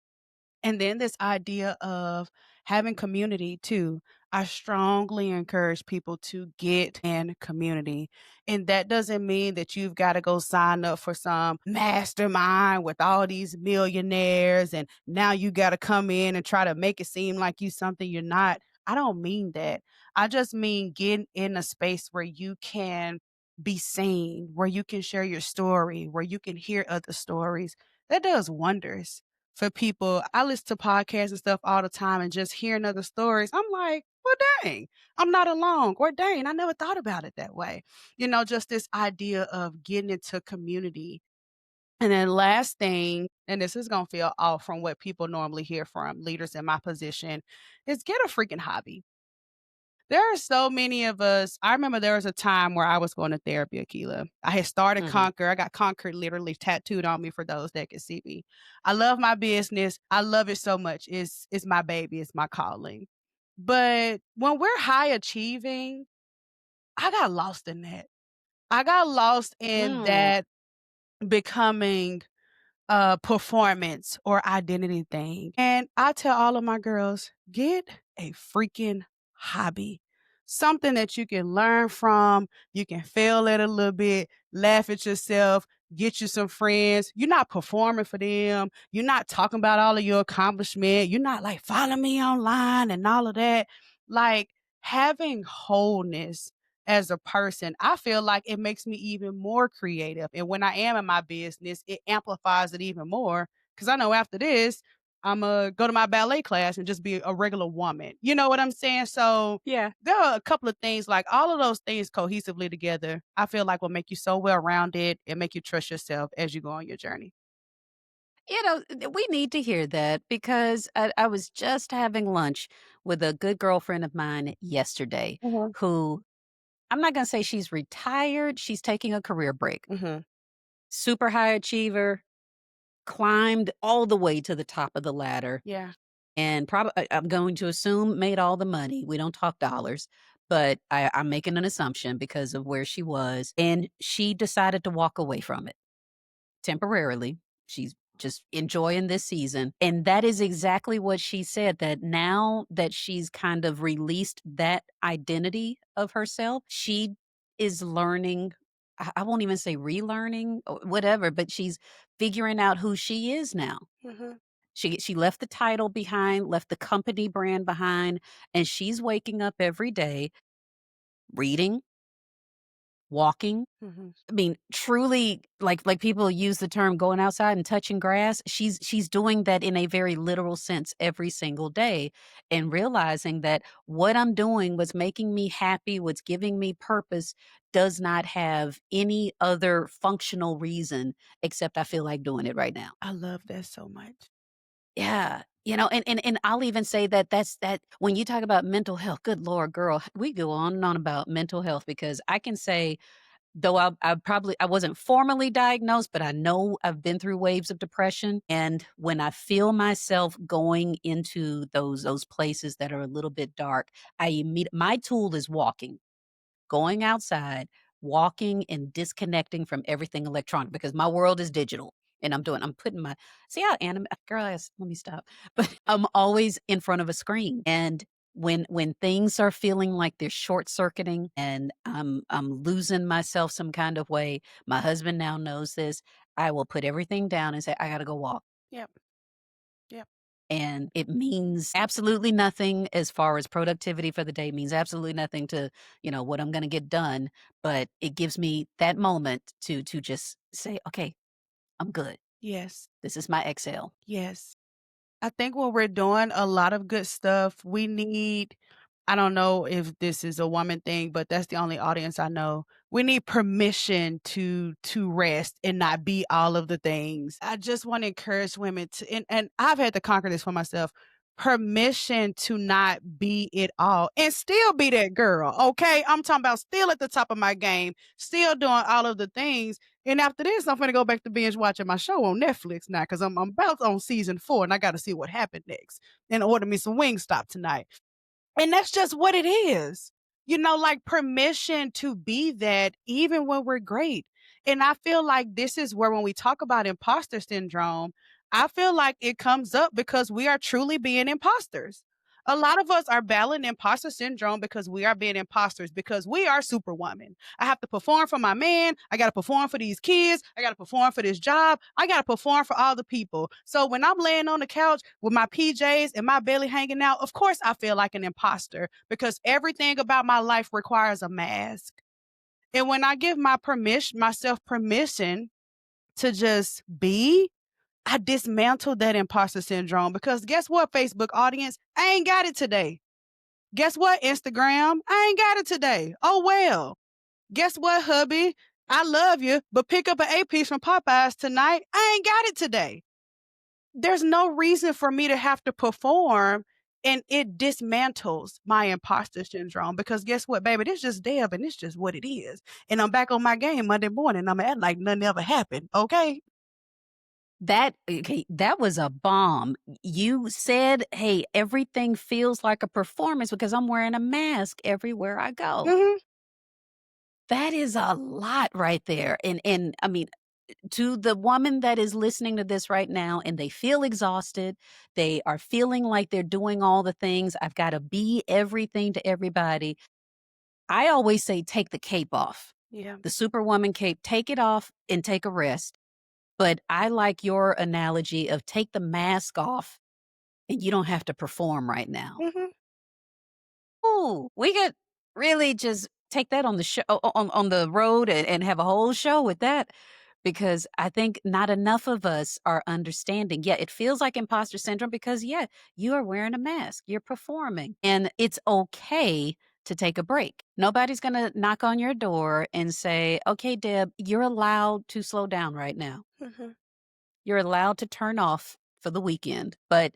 And then this idea of having community too. I strongly encourage people to get in community. And that doesn't mean that you've got to go sign up for some mastermind with all these millionaires and now you got to come in and try to make it seem like you something you're not. I don't mean that. I just mean get in a space where you can be seen, where you can share your story, where you can hear other stories. That does wonders for people. I listen to podcasts and stuff all the time and just hearing other stories. I'm like, well, dang, I'm not alone. Or dang, I never thought about it that way. Just this idea of getting into community. And then last thing, and this is going to feel off from what people normally hear from leaders in my position, is get a freaking hobby. There are so many of us. I remember there was a time where I was going to therapy, Akila. I had started Mhm. Conquer. I got Conquer literally tattooed on me for those that can see me. I love my business. I love it so much. It's my baby. It's my calling. But when we're high achieving, I got lost in that. I got lost in Mm. that becoming performance or identity thing. And I tell all of my girls, get a freaking hobby. Something that you can learn from, you can fail at a little bit, laugh at yourself, get you some friends. You're not performing for them. You're not talking about all of your accomplishment. You're not like follow me online and all of that. Like having wholeness as a person, I feel like it makes me even more creative. And when I am in my business, it amplifies it even more because I know after this, I'm going to go to my ballet class and just be a regular woman. You know what I'm saying? So Yeah. there are a couple of things, like all of those things cohesively together, I feel like will make you so well rounded and make you trust yourself as you go on your journey. We need to hear that because I was just having lunch with a good girlfriend of mine yesterday Mhm. who I'm not going to say she's retired. She's taking a career break. Mhm. Super high achiever, climbed all the way to the top of the ladder, Yeah. and probably I'm going to assume made all the money. We don't talk dollars, but I'm making an assumption because of where she was. And she decided to walk away from it temporarily. She's just enjoying this season. And that is exactly what she said, that now that she's kind of released that identity of herself, she is learning. I won't even say relearning or whatever, but she's figuring out who she is now. Mhm. She left the title behind, left the company brand behind, and she's waking up every day reading, walking. Mhm. I mean, truly, like people use the term going outside and touching grass. She's doing that in a very literal sense every single day and realizing that what I'm doing, what's making me happy, what's giving me purpose does not have any other functional reason except I feel like doing it right now. I love that so much. Yeah. And I'll even say that that when you talk about mental health, good Lord, girl, we go on and on about mental health because I can say, though I wasn't formally diagnosed, but I know I've been through waves of depression, and when I feel myself going into those places that are a little bit dark, my tool is walking. Going outside, walking and disconnecting from everything electronic because my world is digital and I'm putting my see how girl let me stop. But I'm always in front of a screen. And when things are feeling like they're short circuiting and I'm losing myself some kind of way, my husband now knows this. I will put everything down and say, I gotta go walk. Yep. Yep. And it means absolutely nothing as far as productivity for the day, means absolutely nothing to, what I'm gonna get done, but it gives me that moment to just say, "Okay, I'm good. Yes. This is my exhale." Yes. I think when we're doing a lot of good stuff, we need, I don't know if this is a woman thing, but that's the only audience I know. We need permission to rest and not be all of the things. I just want to encourage women to, and I've had to conquer this for myself. Permission to not be it all and still be that girl. Okay. I'm talking about still at the top of my game, still doing all of the things. And after this, I'm gonna go back to binge watching my show on Netflix now because I'm about on season 4 and I got to see what happened next and order me some Wingstop tonight. And that's just what it is. Like permission to be that even when we're great. And I feel like this is where when we talk about imposter syndrome, I feel like it comes up because we are truly being imposters. A lot of us are battling imposter syndrome because we are being imposters because we are superwoman. I have to perform for my man. I got to perform for these kids. I got to perform for this job. I got to perform for all the people. So when I'm laying on the couch with my PJs and my belly hanging out, of course I feel like an imposter because everything about my life requires a mask. And when I give myself permission to just be, I dismantle that imposter syndrome because guess what, Facebook audience? I ain't got it today. Guess what, Instagram? I ain't got it today. Oh well. Guess what, hubby? I love you, but pick up an eight piece from Popeyes tonight. I ain't got it today. There's no reason for me to have to perform, and it dismantles my imposter syndrome because guess what, baby? This just Deb and it's just what it is. And I'm back on my game Monday morning. I'm act like nothing ever happened. Okay. That was a bomb. You said, "Hey, everything feels like a performance because I'm wearing a mask everywhere I go." Hmm. That is a lot right there. And I mean, to the woman that is listening to this right now and they feel exhausted, they are feeling like they're doing all the things, I've got to be everything to everybody. I always say take the cape off. Yeah. The superwoman cape, take it off and take a rest. But I like your analogy of take the mask off and you don't have to perform right now. Hmm. Ooh, we could really just take that on the show on the road and have a whole show with that because I think not enough of us are understanding. Yeah, it feels like imposter syndrome because yeah, you are wearing a mask, you're performing, and it's okay to take a break. Nobody's going to knock on your door and say, "Okay, Deb, you're allowed to slow down right now. Mhm. You're allowed to turn off for the weekend." But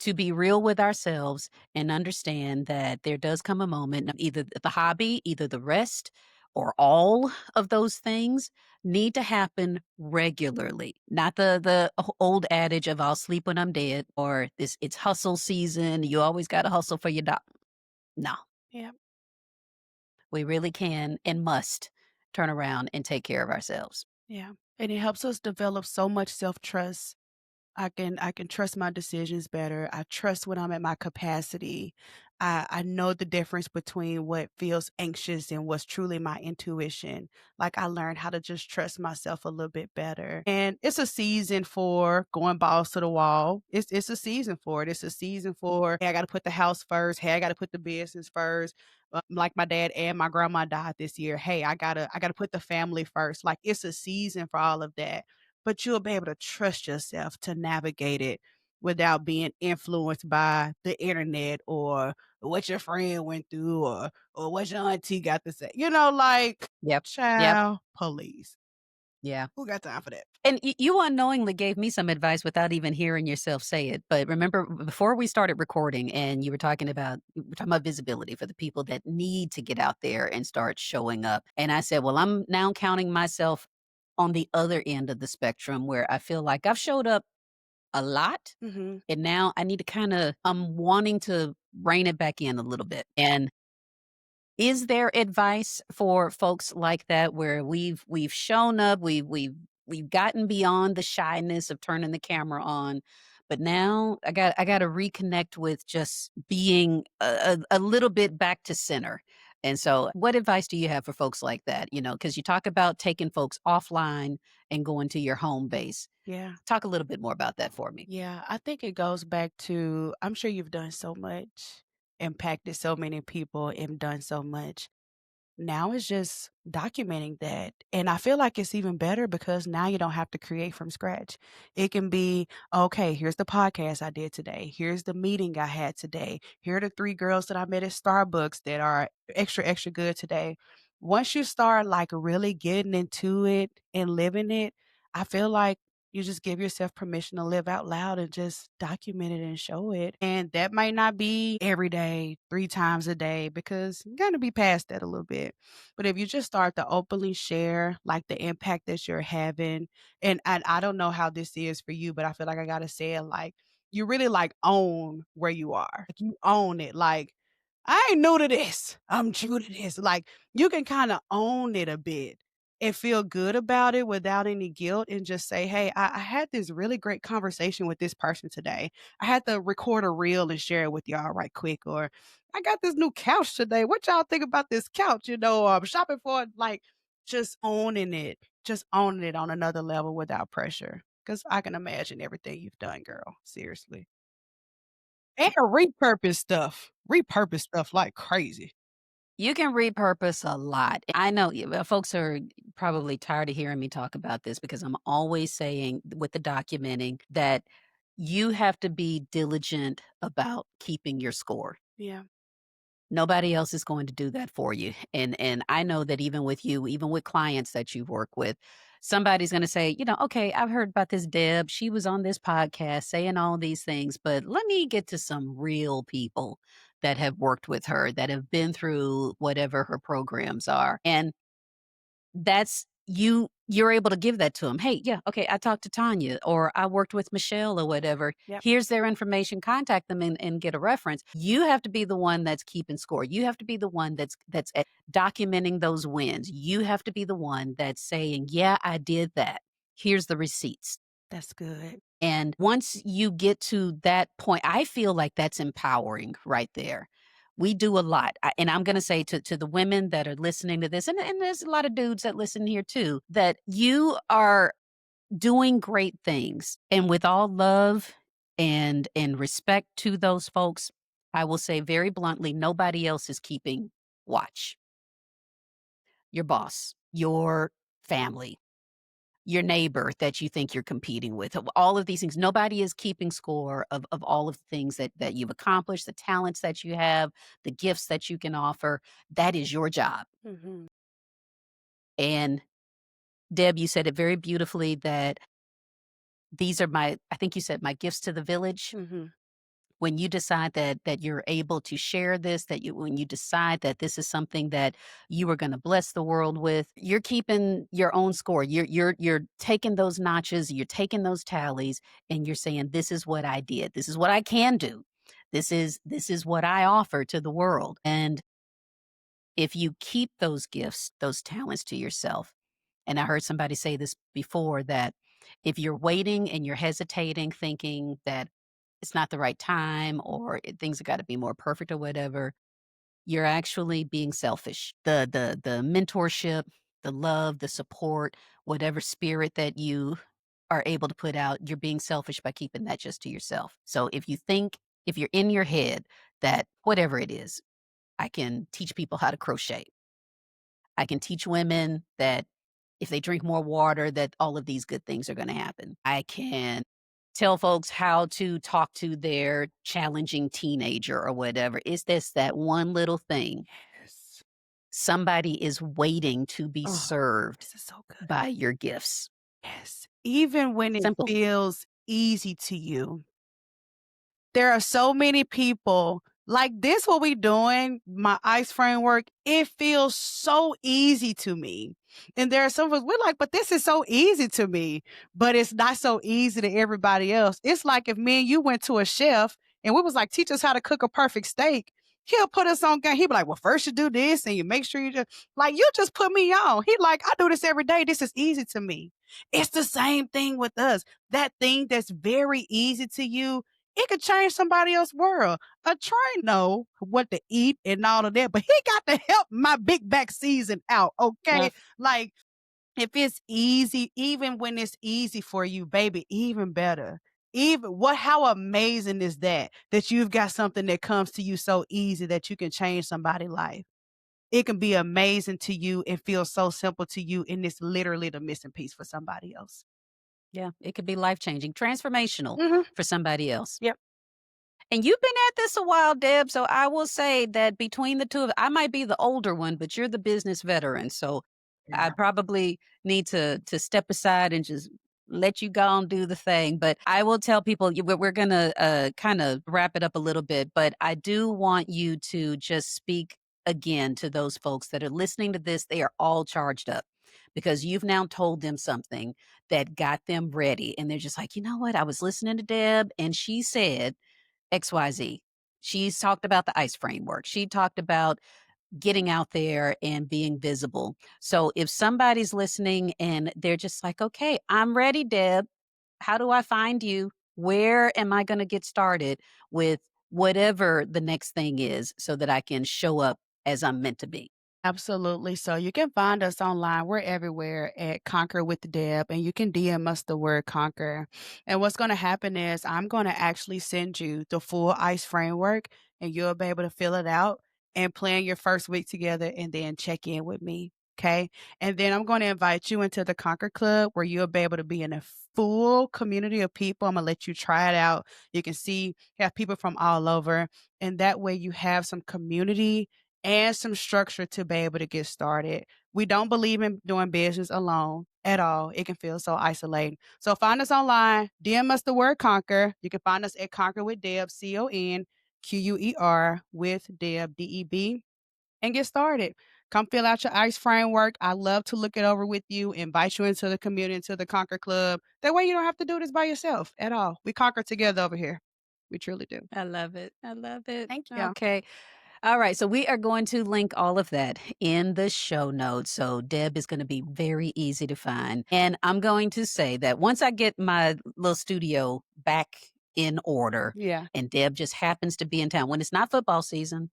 to be real with ourselves and understand that there does come a moment, either the hobby, either the rest, or all of those things need to happen regularly. Not the old adage of "I'll sleep when I'm dead" or this "it's hustle season. You always got to hustle for your dollar." No, Yeah, we really can and must turn around and take care of ourselves. yeah, and it helps us develop so much self-trust. I can trust my decisions better. I trust when I'm at my capacity. I know the difference between what feels anxious and what's truly my intuition. Like I learned how to just trust myself a little bit better. And it's a season for going balls to the wall. It's a season for it. It's a season for hey, I gotta put the house first. Hey, I gotta put the business first. Like my dad and my grandma died this year. Hey, I gotta put the family first. Like it's a season for all of that, but you'll be able to trust yourself to navigate it without being influenced by the internet or what your friend went through or what your auntie got to say. Like, Yep. Yep. child, police. Yeah. Who got time for that? And you unknowingly gave me some advice without even hearing yourself say it. But remember, before we started recording, and you were talking about visibility for the people that need to get out there and start showing up. And I said, well, I'm now counting myself on the other end of the spectrum where I feel like I've showed up a lot, Mhm. and now I need to I'm wanting to rein it back in a little bit. And is there advice for folks like that where we've shown up, we've gotten beyond the shyness of turning the camera on, but now I got to reconnect with just being a little bit back to center. And so, what advice do you have for folks like that? Because you talk about taking folks offline and going to your home base. Yeah. Talk a little bit more about that for me. Yeah. I think it goes back to I'm sure you've done so much, impacted so many people, and done so much. Now it's just documenting that, and I feel like it's even better because now you don't have to create from scratch. It can be, "Okay, here's the podcast I did today. Here's the meeting I had today. Here are the 3 girls that I met at Starbucks that are extra, extra good today." Once you start, like, really getting into it and living it, I feel like you just give yourself permission to live out loud and just document it and show it. And that might not be every day, 3 times a day, because you're gonna be past that a little bit. But if you just start to openly share, like, the impact that you're having, and I don't know how this is for you, but I feel like I gotta say it, like, you really, like, own where you are. Like, you own it, like, "I ain't new to this. I'm true to this." Like, you can kinda own it a bit and feel good about it without any guilt and just say, "Hey, I had this really great conversation with this person today. I had to record a reel and share it with y'all right quick," or "I got this new couch today. What y'all think about this couch?" I'm shopping for it. Like, just owning it on another level without pressure. Because I can imagine everything you've done, girl. Seriously. And repurpose stuff like crazy. You can repurpose a lot. I know folks are probably tired of hearing me talk about this because I'm always saying with the documenting that you have to be diligent about keeping your score. Yeah, Nobody else is going to do that for you. And I know that even with you, even with clients that you work with, somebody's going to say, okay, I've heard about this Deb. She was on this podcast saying all these things, but let me get to some real people that have worked with her, that have been through whatever her programs are. And you're able to give that to them. "Hey, yeah, okay, I talked to Tanya or I worked with Michelle or whatever. yep, Here's their information, contact them and get a reference." You have to be the one that's keeping score. You have to be the one that's documenting those wins. You have to be the one that's saying, "Yeah, I did that. Here's the receipts." that's good. And once you get to that point, I feel like that's empowering right there. We do a lot. And I'm going to say to the women that are listening to this, and there's a lot of dudes that listen here too, that you are doing great things. And with all love and respect to those folks, I will say very bluntly, nobody else is keeping watch. your boss, your family, your neighbor that you think you're competing with, of all of these things. Nobody is keeping score of all of the things that you've accomplished, the talents that you have, the gifts that you can offer. That is your job. Mhm. And Deb, you said it very beautifully that these are my I think you said my gifts to the village. Mhm. When you decide that you're able to share this, that you when you decide that this is something that you are gonna bless the world with, you're keeping your own score. You're taking those notches, you're taking those tallies, and you're saying, "This is what I did. This is what I can do. This is what I offer to the world." And if you keep those gifts, those talents to yourself, and I heard somebody say this before, that if you're waiting and you're hesitating, thinking that it's not the right time or things have got to be more perfect or whatever, you're actually being selfish. The mentorship, the love, the support, whatever spirit that you are able to put out, you're being selfish by keeping that just to yourself. So if you're in your head that whatever it is, I can teach people how to crochet. I can teach women that if they drink more water, that all of these good things are gonna happen. I can tell folks how to talk to their challenging teenager or whatever. It's this that one little thing. Yes. Somebody is waiting to be Oh, served this is so good. by your gifts. Yes. Even when it Simple. feels easy to you, there are so many people like this what we doing, my ICE framework, it feels so easy to me. And there are some of us, we're like, but this is so easy to me, but it's not so easy to everybody else. It's like if me and you went to a chef and we was like, teach us how to cook a perfect steak. He'll put us on game. He'll be like, well, first you do this and you make sure you just like you just put me on. He like, I do this every day. This is easy to me. It's the same thing with us. That thing that's very easy to you, it could change somebody else's world. A train know what to eat and all of that, but he got to help my big back season out, okay? Uh, Like, if it's easy, even when it's easy for you, baby, even better. Even what how amazing is that that you've got something that comes to you so easy that you can change somebody's life. It can be amazing to you and feel so simple to you, and it's literally the missing piece for somebody else. yeah, it could be life changing, transformational Mhm. for somebody else. Yep. And you've been at this a while, Deb, so I will say that between the 2 of I might be the older one, but you're the business veteran, so I Yeah. probably need to step aside and just let you go and do the thing, but I will tell people we're gonna, kinda wrap it up a little bit, but I do want you to just speak again to those folks that are listening to this, they are all charged up because you've now told them something that got them ready, and they're just like, "You know what? I was listening to Deb, and she said" XYZ. She's talked about the ICE framework. She talked about getting out there and being visible. So if somebody's listening and they're just like, okay, I'm ready, Deb. How do I find you? Where am I going to get started with whatever the next thing is so that I can show up as I'm meant to be? Absolutely. So you can find us online. We're everywhere at Conquer with Deb, and you can DM us the word conquer. And what's going to happen is I'm going to actually send you the full ICE framework, and you'll be able to fill it out and plan your first week together and then check in with me. Okay. And then I'm going to invite you into the Conquer Club where you'll be able to be in a full community of people. I'm going to let you try it out. You can see, have people from all over. And that way you have some community and some structure to be able to get started. We don't believe in doing business alone at all. It can feel so isolating. So find us online, DM us the word conquer. You can find us at Conquer with Deb, CONQUER with Deb, DEB, and get started. Come fill out your ICE framework. I love to look it over with you, invite you into the community, into the Conquer Club. That way you don't have to do this by yourself at all. We conquer together over here. We truly do. I love it. I love it. Thank you. Okay. All right. So we are going to link all of that in the show notes. So Deb is going to be very easy to find. And I'm going to say that once I get my little studio back in order Yeah. and Deb just happens to be in town when it's not football season,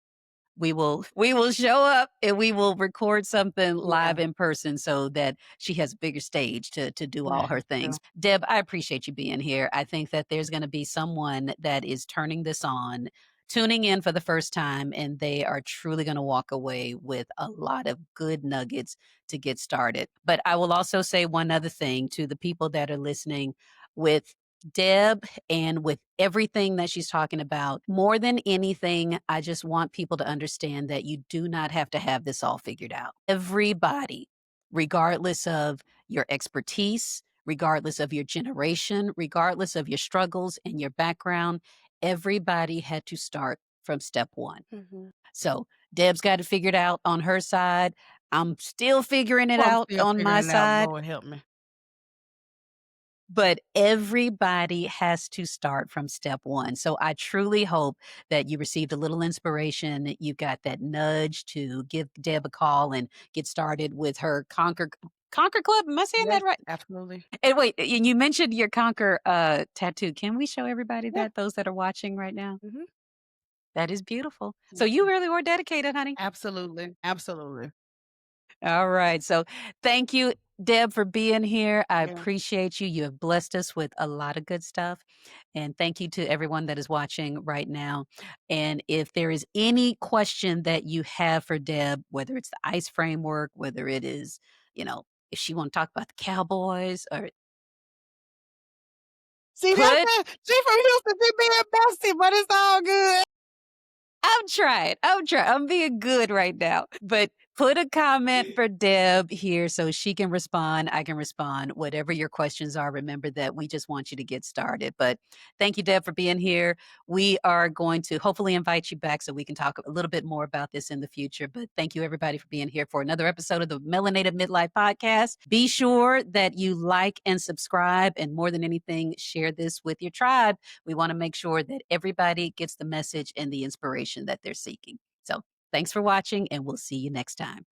we will show up and we will record something Yeah. live in person so that she has a bigger stage to do Yeah. all her things. Deb, I appreciate you being here. I think that there's going to be someone that is turning this on tuning in for the first time, and they are truly going to walk away with a lot of good nuggets to get started. But I will also say one other thing to the people that are listening with Deb and with everything that she's talking about. More than anything, I just want people to understand that you do not have to have this all figured out. Everybody, regardless of your expertise, regardless of your generation, regardless of your struggles and your background, everybody had to start from step one. Mhm. So Deb's got it figured out on her side. I'm still figuring it Oh, I'm out still on my figuring it out, side, Lord help me. but everybody has to start from step one. So I truly hope that you received a little inspiration. You got that nudge to give Deb a call and get started with her Conquer Club. Am I saying Yes, that right? absolutely. And wait, and you mentioned your Conquer tattoo. Can we show everybody Yeah. that, those that are watching right now? Mhm. That is beautiful. So you Mhm. really were dedicated, honey. Absolutely, absolutely. All right. So thank you, Deb, for being here. I Yeah. appreciate you. You have blessed us with a lot of good stuff. And thank you to everyone that is watching right now. And if there is any question that you have for Deb, whether it's the ICE framework, whether it is, you know, if she want to talk about the Cowboys or See, that's put it. She from Houston, she being messy, but it's all good. I'm trying. I'm trying. I'm being good right now. But put a comment for Deb here so she can respond. I can respond. Whatever your questions are, remember that we just want you to get started. But thank you, Deb, for being here. We are going to hopefully invite you back so we can talk a little bit more about this in the future. But thank you, everybody, for being here for another episode of the Melanated Midlife Podcast. Be sure that you like and subscribe. And more than anything, share this with your tribe. We want to make sure that everybody gets the message and the inspiration that they're seeking. So thanks for watching, and we'll see you next time.